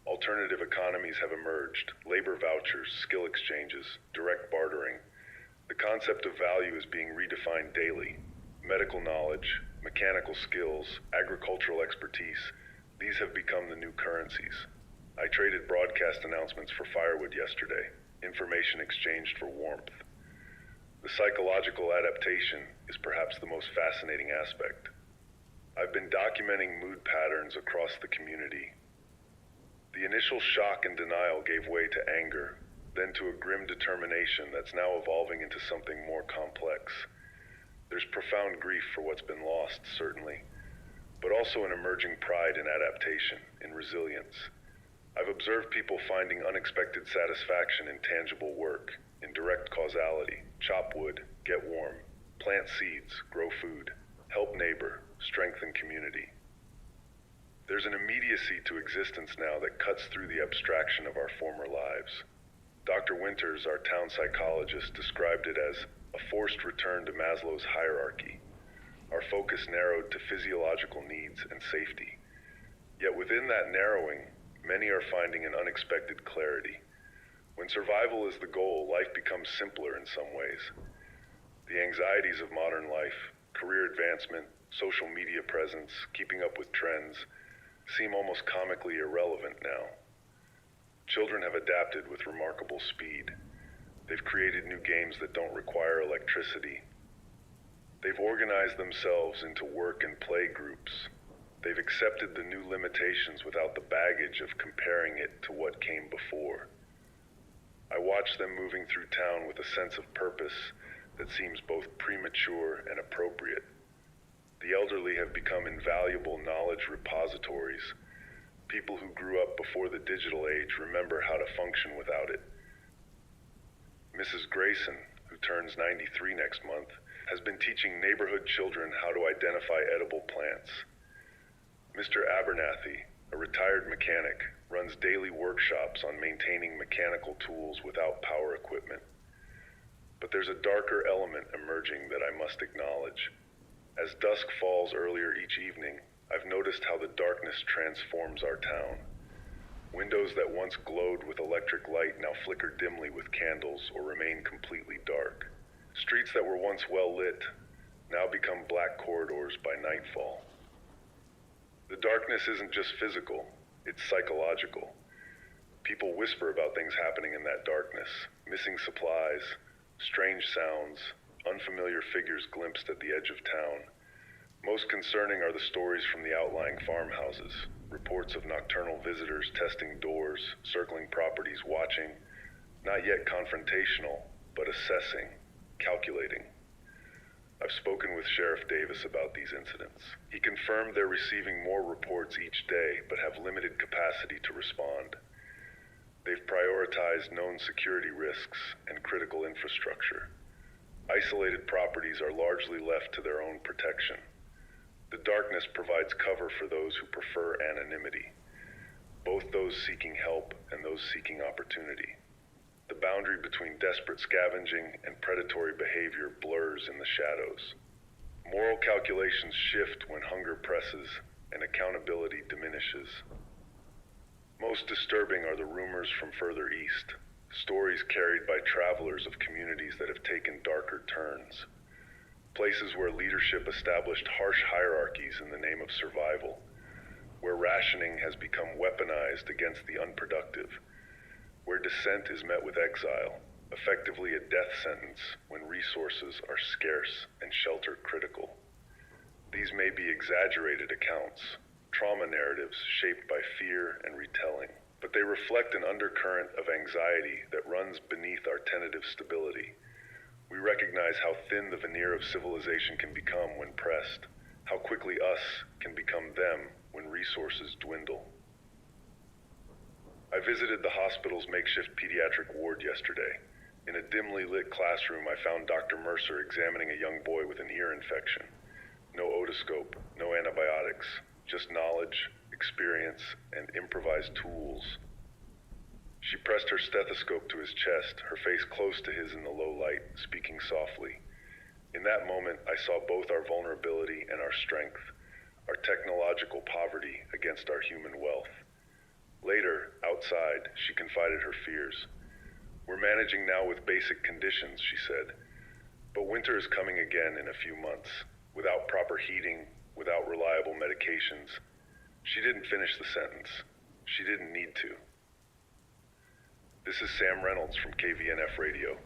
Alternative economies have emerged, labor vouchers, skill exchanges, direct bartering. The concept of value is being redefined daily. Medical knowledge, mechanical skills, agricultural expertise, these have become the new currencies. I traded broadcast announcements for firewood yesterday, information exchanged for warmth. The psychological adaptation is perhaps the most fascinating aspect. I've been documenting mood patterns across the community. The initial shock and denial gave way to anger, then to a grim determination that's now evolving into something more complex. There's profound grief for what's been lost, certainly, but also an emerging pride in adaptation, in resilience. I've observed people finding unexpected satisfaction in tangible work, in direct causality, chop wood, get warm. Plant seeds, grow food, help neighbor, strengthen community. There's an immediacy to existence now that cuts through the abstraction of our former lives. Dr. Winters, our town psychologist, described it as a forced return to Maslow's hierarchy. Our focus narrowed to physiological needs and safety. Yet within that narrowing, many are finding an unexpected clarity. When survival is the goal, life becomes simpler in some ways. The anxieties of modern life, career advancement, social media presence, keeping up with trends, seem almost comically irrelevant now. Children have adapted with remarkable speed. They've created new games that don't require electricity. They've organized themselves into work and play groups. They've accepted the new limitations without the baggage of comparing it to what came before. I watch them moving through town with a sense of purpose that seems both premature and appropriate. The elderly have become invaluable knowledge repositories. People who grew up before the digital age remember how to function without it. Mrs. Grayson, who turns 93 next month, has been teaching neighborhood children how to identify edible plants. Mr. Abernathy, a retired mechanic, runs daily workshops on maintaining mechanical tools without power equipment. But there's a darker element emerging that I must acknowledge. As dusk falls earlier each evening, I've noticed how the darkness transforms our town. Windows that once glowed with electric light now flicker dimly with candles or remain completely dark. Streets that were once well lit now become black corridors by nightfall. The darkness isn't just physical, it's psychological. People whisper about things happening in that darkness, missing supplies, strange sounds, unfamiliar figures glimpsed at the edge of town. Most concerning are the stories from the outlying farmhouses, reports of nocturnal visitors testing doors, circling properties, watching, not yet confrontational, but assessing, calculating. I've spoken with Sheriff Davis about these incidents. He confirmed they're receiving more reports each day, but have limited capacity to respond. They've prioritized known security risks and critical infrastructure. Isolated properties are largely left to their own protection. The darkness provides cover for those who prefer anonymity, both those seeking help and those seeking opportunity. The boundary between desperate scavenging and predatory behavior blurs in the shadows. Moral calculations shift when hunger presses and accountability diminishes. Most disturbing are the rumors from further east, stories carried by travelers of communities that have taken darker turns. Places where leadership established harsh hierarchies in the name of survival, where rationing has become weaponized against the unproductive, where dissent is met with exile, effectively a death sentence when resources are scarce and shelter critical. These may be exaggerated accounts, trauma narratives shaped by fear and retelling, but they reflect an undercurrent of anxiety that runs beneath our tentative stability. We recognize how thin the veneer of civilization can become when pressed, how quickly us can become them when resources dwindle. I visited the hospital's makeshift pediatric ward yesterday. In a dimly lit classroom, I found Dr. Mercer examining a young boy with an ear infection. No otoscope, no antibiotics, just knowledge, experience, and improvised tools. She pressed her stethoscope to his chest, her face close to his in the low light, speaking softly. In that moment, I saw both our vulnerability and our strength, our technological poverty against our human wealth. Later, outside, she confided her fears. We're managing now with basic conditions, she said. But winter is coming again in a few months, without proper heating, without reliable medications. She didn't finish the sentence. She didn't need to. This is Sam Reynolds from KVNF Radio.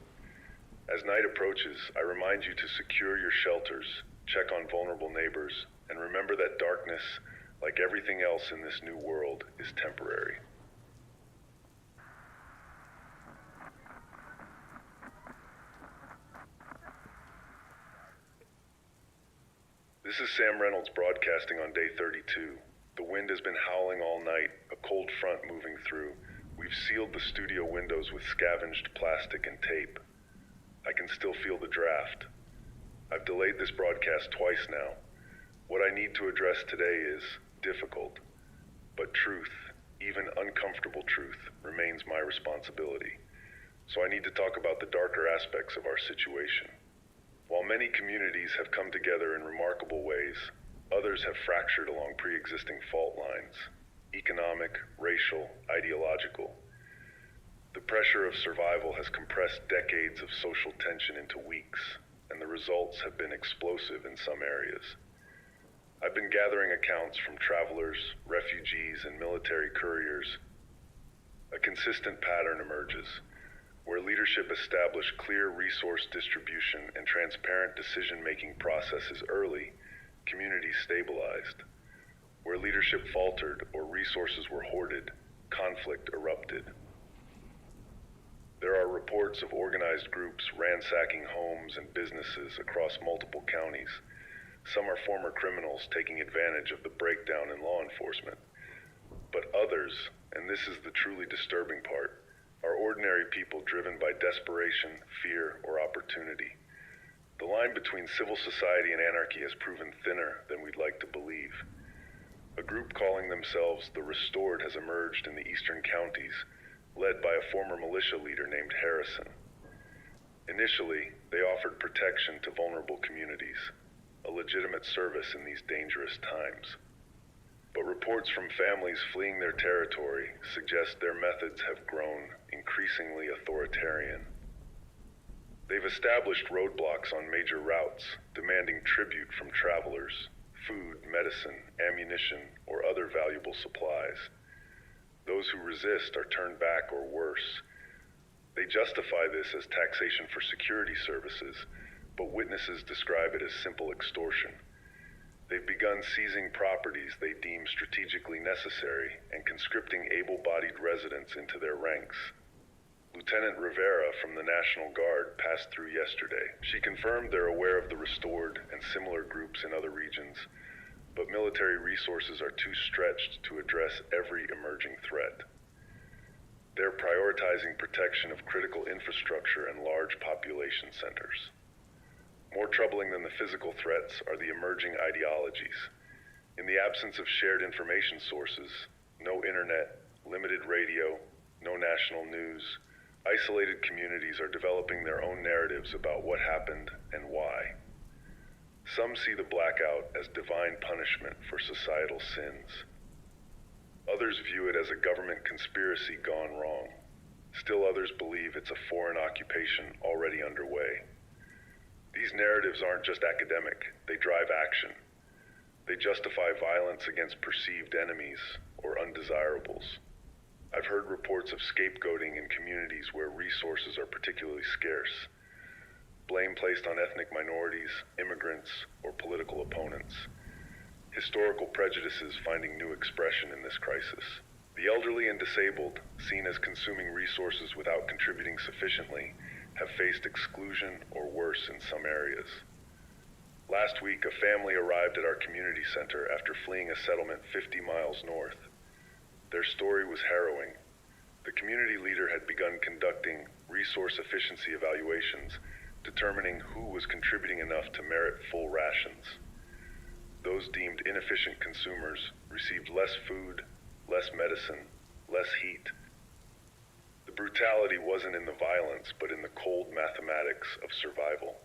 As night approaches, I remind you to secure your shelters, check on vulnerable neighbors, and remember that darkness, like everything else in this new world, is temporary. This is Sam Reynolds broadcasting on day 32. The wind has been howling all night, a cold front moving through. We've sealed the studio windows with scavenged plastic and tape. I can still feel the draft. I've delayed this broadcast twice now. What I need to address today is difficult, but truth, even uncomfortable truth, remains my responsibility. So I need to talk about the darker aspects of our situation. While many communities have come together in remarkable ways, others have fractured along pre-existing fault lines, economic, racial, ideological. The pressure of survival has compressed decades of social tension into weeks, and the results have been explosive in some areas. I've been gathering accounts from travelers, refugees, and military couriers. A consistent pattern emerges, where leadership established clear resource distribution and transparent decision-making processes early, communities stabilized. Where leadership faltered or resources were hoarded, conflict erupted. There are reports of organized groups ransacking homes and businesses across multiple counties. Some are former criminals taking advantage of the breakdown in law enforcement. But others, and this is the truly disturbing part, are ordinary people driven by desperation, fear, or opportunity. The line between civil society and anarchy has proven thinner than we'd like to believe. A group calling themselves the Restored has emerged in the eastern counties, led by a former militia leader named Harrison. Initially, they offered protection to vulnerable communities, a legitimate service in these dangerous times. But reports from families fleeing their territory suggest their methods have grown increasingly authoritarian. They've established roadblocks on major routes, demanding tribute from travelers, food, medicine, ammunition, or other valuable supplies. Those who resist are turned back or worse. They justify this as taxation for security services, but witnesses describe it as simple extortion. They've begun seizing properties they deem strategically necessary and conscripting able-bodied residents into their ranks. Lieutenant Rivera from the National Guard passed through yesterday. She confirmed they're aware of the Restored and similar groups in other regions, but military resources are too stretched to address every emerging threat. They're prioritizing protection of critical infrastructure and large population centers. More troubling than the physical threats are the emerging ideologies. In the absence of shared information sources, no internet, limited radio, no national news, isolated communities are developing their own narratives about what happened and why. Some see the blackout as divine punishment for societal sins. Others view it as a government conspiracy gone wrong. Still others believe it's a foreign occupation already underway. These narratives aren't just academic, they drive action. They justify violence against perceived enemies or undesirables. I've heard reports of scapegoating in communities where resources are particularly scarce. Blame placed on ethnic minorities, immigrants, or political opponents. Historical prejudices finding new expression in this crisis. The elderly and disabled, seen as consuming resources without contributing sufficiently, have faced exclusion or worse in some areas. Last week, a family arrived at our community center after fleeing a settlement 50 miles north. Their story was harrowing. The community leader had begun conducting resource efficiency evaluations, determining who was contributing enough to merit full rations. Those deemed inefficient consumers received less food, less medicine, less heat. The brutality wasn't in the violence, but in the cold mathematics of survival.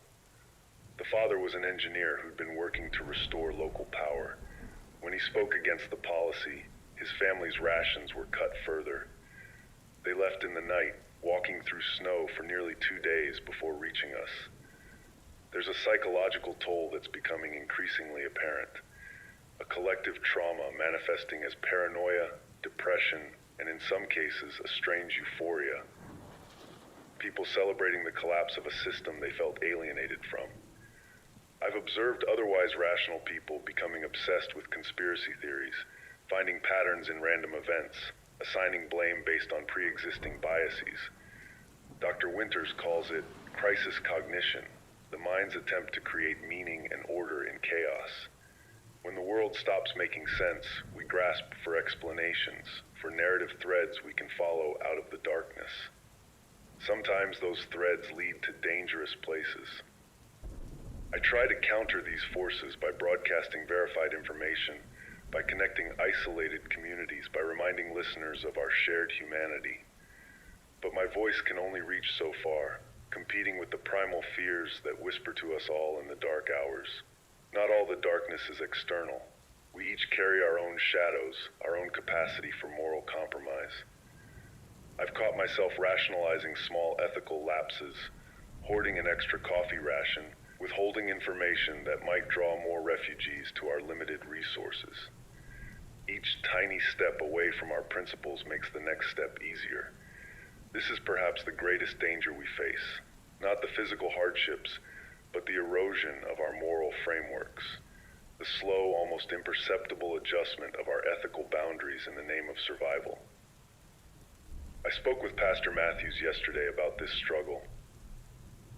The father was an engineer who'd been working to restore local power. When he spoke against the policy, his family's rations were cut further. They left in the night, walking through snow for nearly 2 days before reaching us. There's a psychological toll that's becoming increasingly apparent. A collective trauma manifesting as paranoia, depression, and in some cases, a strange euphoria. People celebrating the collapse of a system they felt alienated from. I've observed otherwise rational people becoming obsessed with conspiracy theories, finding patterns in random events, assigning blame based on pre-existing biases. Dr. Winters calls it crisis cognition, the mind's attempt to create meaning and order in chaos. When the world stops making sense, we grasp for explanations, for narrative threads we can follow out of the darkness. Sometimes those threads lead to dangerous places. I try to counter these forces by broadcasting verified information, by connecting isolated communities, by reminding listeners of our shared humanity. But my voice can only reach so far, competing with the primal fears that whisper to us all in the dark hours. Not all the darkness is external. We each carry our own shadows, our own capacity for moral compromise. I've caught myself rationalizing small ethical lapses, hoarding an extra coffee ration, withholding information that might draw more refugees to our limited resources. Each tiny step away from our principles makes the next step easier. This is perhaps the greatest danger we face, not the physical hardships, but the erosion of our moral frameworks, the slow, almost imperceptible adjustment of our ethical boundaries in the name of survival. I spoke with Pastor Matthews yesterday about this struggle.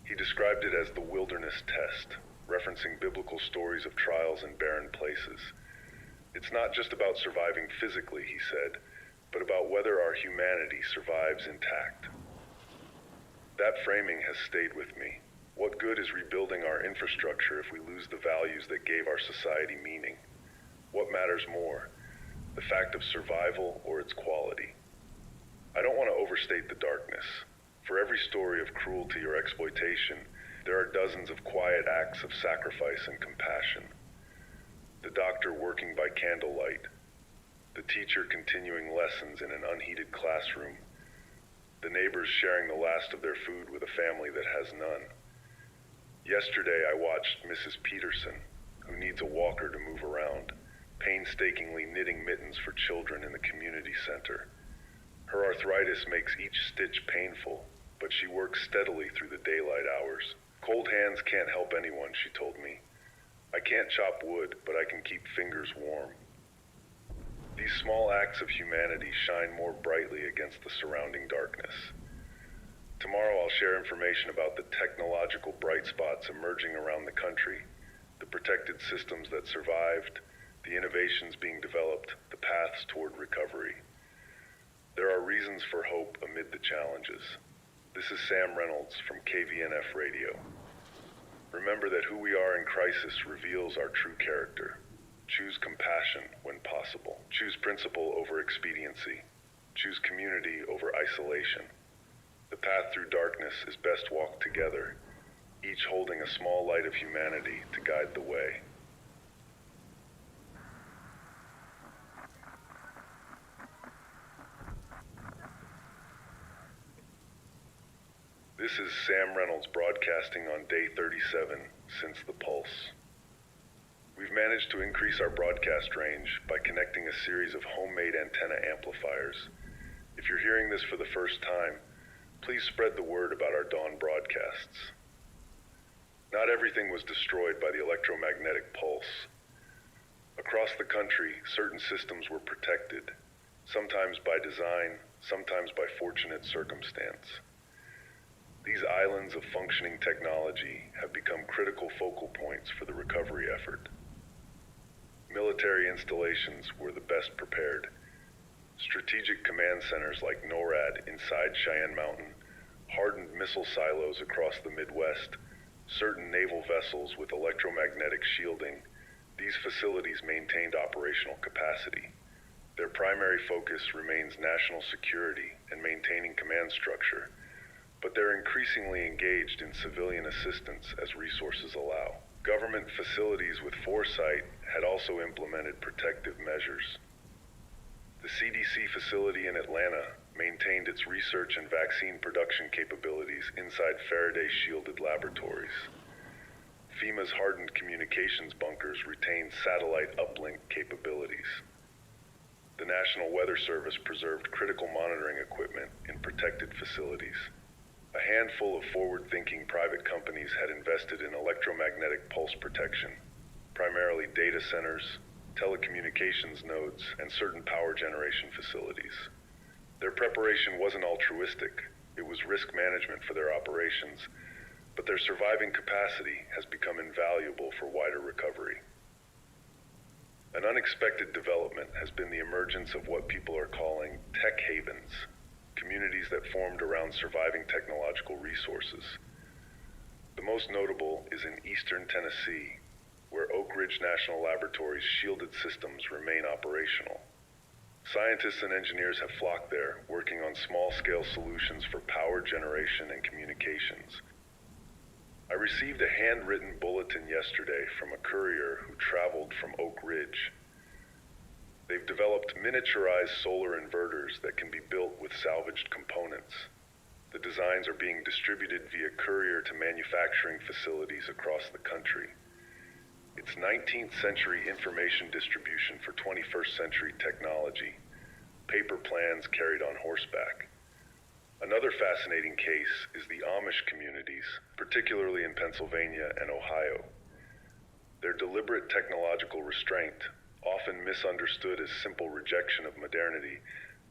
He described it as the wilderness test, referencing biblical stories of trials in barren places. It's not just about surviving physically, he said, but about whether our humanity survives intact. That framing has stayed with me. What good is rebuilding our infrastructure if we lose the values that gave our society meaning? What matters more, the fact of survival or its quality? I don't want to overstate the darkness. For every story of cruelty or exploitation, there are dozens of quiet acts of sacrifice and compassion. The doctor working by candlelight, the teacher continuing lessons in an unheated classroom, the neighbors sharing the last of their food with a family that has none. Yesterday I watched Mrs. Peterson, who needs a walker to move around, painstakingly knitting mittens for children in the community center. Her arthritis makes each stitch painful, but she works steadily through the daylight hours. Cold hands can't help anyone, she told me. I can't chop wood, but I can keep fingers warm. These small acts of humanity shine more brightly against the surrounding darkness. Tomorrow I'll share information about the technological bright spots emerging around the country, the protected systems that survived, the innovations being developed, the paths toward recovery. There are reasons for hope amid the challenges. This is Sam Reynolds from KVNF Radio. Remember that who we are in crisis reveals our true character. Choose compassion when possible. Choose principle over expediency. Choose community over isolation. The path through darkness is best walked together, each holding a small light of humanity to guide the way. This is Sam Reynolds broadcasting on day 37 since the Pulse. We've managed to increase our broadcast range by connecting a series of homemade antenna amplifiers. If you're hearing this for the first time, please spread the word about our dawn broadcasts. Not everything was destroyed by the electromagnetic pulse. Across the country, certain systems were protected, sometimes by design, sometimes by fortunate circumstance. These islands of functioning technology have become critical focal points for the recovery effort. Military installations were the best prepared. Strategic command centers like NORAD inside Cheyenne Mountain, hardened missile silos across the Midwest, certain naval vessels with electromagnetic shielding, these facilities maintained operational capacity. Their primary focus remains national security and maintaining command structure, but they're increasingly engaged in civilian assistance as resources allow. Government facilities with foresight had also implemented protective measures. The CDC facility in Atlanta maintained its research and vaccine production capabilities inside Faraday-shielded laboratories. FEMA's hardened communications bunkers retained satellite uplink capabilities. The National Weather Service preserved critical monitoring equipment in protected facilities. A handful of forward-thinking private companies had invested in electromagnetic pulse protection, primarily data centers, telecommunications nodes, and certain power generation facilities. Their preparation wasn't altruistic, it was risk management for their operations, but their surviving capacity has become invaluable for wider recovery. An unexpected development has been the emergence of what people are calling tech havens, communities that formed around surviving technological resources. The most notable is in eastern Tennessee, where Oak Ridge National Laboratory's shielded systems remain operational. Scientists and engineers have flocked there, working on small-scale solutions for power generation and communications. I received a handwritten bulletin yesterday from a courier who traveled from Oak Ridge. They've developed miniaturized solar inverters that can be built with salvaged components. The designs are being distributed via courier to manufacturing facilities across the country. It's 19th century information distribution for 21st century technology. Paper plans carried on horseback. Another fascinating case is the Amish communities, particularly in Pennsylvania and Ohio. Their deliberate technological restraint, often misunderstood as simple rejection of modernity,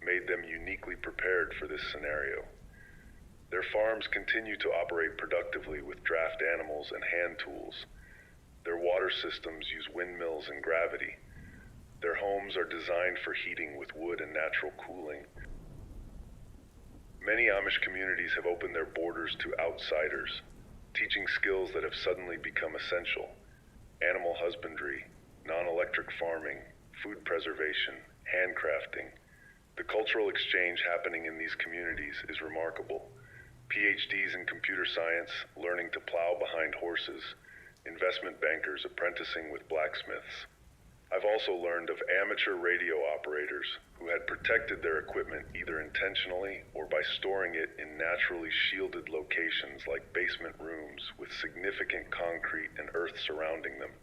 made them uniquely prepared for this scenario. Their farms continue to operate productively with draft animals and hand tools. Their water systems use windmills and gravity. Their homes are designed for heating with wood and natural cooling. Many Amish communities have opened their borders to outsiders, teaching skills that have suddenly become essential: animal husbandry, non-electric farming, food preservation, handcrafting. The cultural exchange happening in these communities is remarkable. PhDs in computer science learning to plow behind horses, investment bankers apprenticing with blacksmiths. I've also learned of amateur radio operators who had protected their equipment either intentionally or by storing it in naturally shielded locations like basement rooms with significant concrete and earth surrounding them.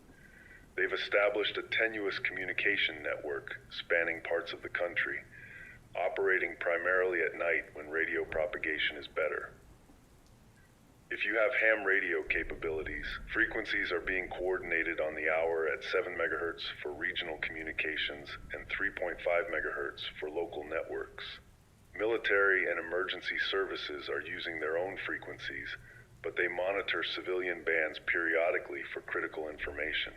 They've established a tenuous communication network spanning parts of the country, operating primarily at night when radio propagation is better. If you have ham radio capabilities, frequencies are being coordinated on the hour at 7 MHz for regional communications and 3.5 MHz for local networks. Military and emergency services are using their own frequencies, but they monitor civilian bands periodically for critical information.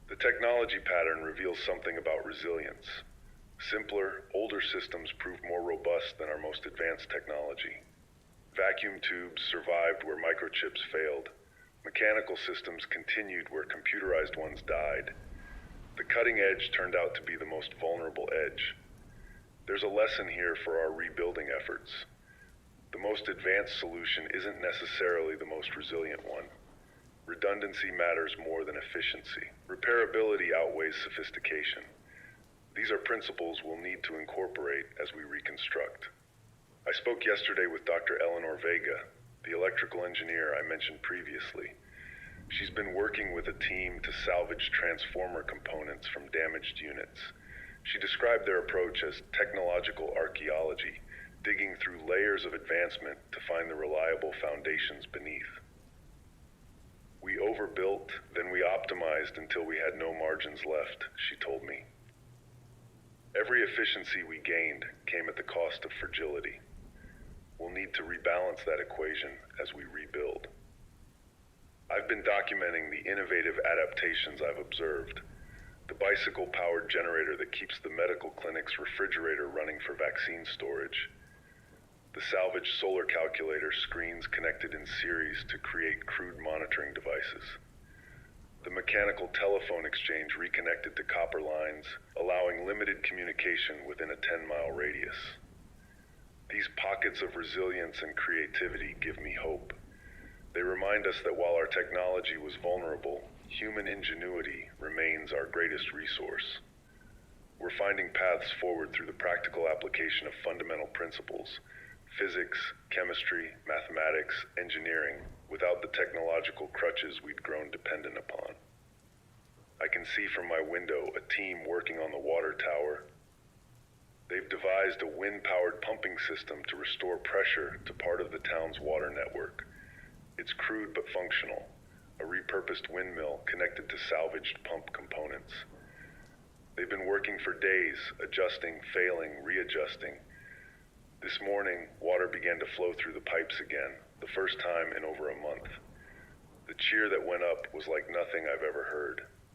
The technology pattern reveals something about resilience. Simpler, older systems prove more robust than our most advanced technology. Vacuum tubes survived where microchips failed. Mechanical systems continued where computerized ones died. The cutting edge turned out to be the most vulnerable edge. There's a lesson here for our rebuilding efforts. The most advanced solution isn't necessarily the most resilient one. Redundancy matters more than efficiency. Repairability outweighs sophistication. These are principles we'll need to incorporate as we reconstruct. I spoke yesterday with Dr. Eleanor Vega, the electrical engineer I mentioned previously. She's been working with a team to salvage transformer components from damaged units. She described their approach as technological archaeology, digging through layers of advancement to find the reliable foundations beneath. We overbuilt, then we optimized until we had no margins left, she told me. Every efficiency we gained came at the cost of fragility. We'll need to rebalance that equation as we rebuild. I've been documenting the innovative adaptations I've observed. The bicycle-powered generator that keeps the medical clinic's refrigerator running for vaccine storage. The salvaged solar calculator screens connected in series to create crude monitoring devices. The mechanical telephone exchange reconnected to copper lines, allowing limited communication within a 10-mile radius. These pockets of resilience and creativity give me hope. They remind us that while our technology was vulnerable, human ingenuity remains our greatest resource. We're finding paths forward through the practical application of fundamental principles, physics, chemistry, mathematics, engineering, without the technological crutches we'd grown dependent upon. I can see from my window a team working on the water tower. They've devised a wind-powered pumping system to restore pressure to part of the town's water network. It's crude but functional, a repurposed windmill connected to salvaged pump components. They've been working for days, adjusting, failing, readjusting. This morning, water began to flow through the pipes again, the first time in over a month. The cheer that went up was like nothing I've ever heard.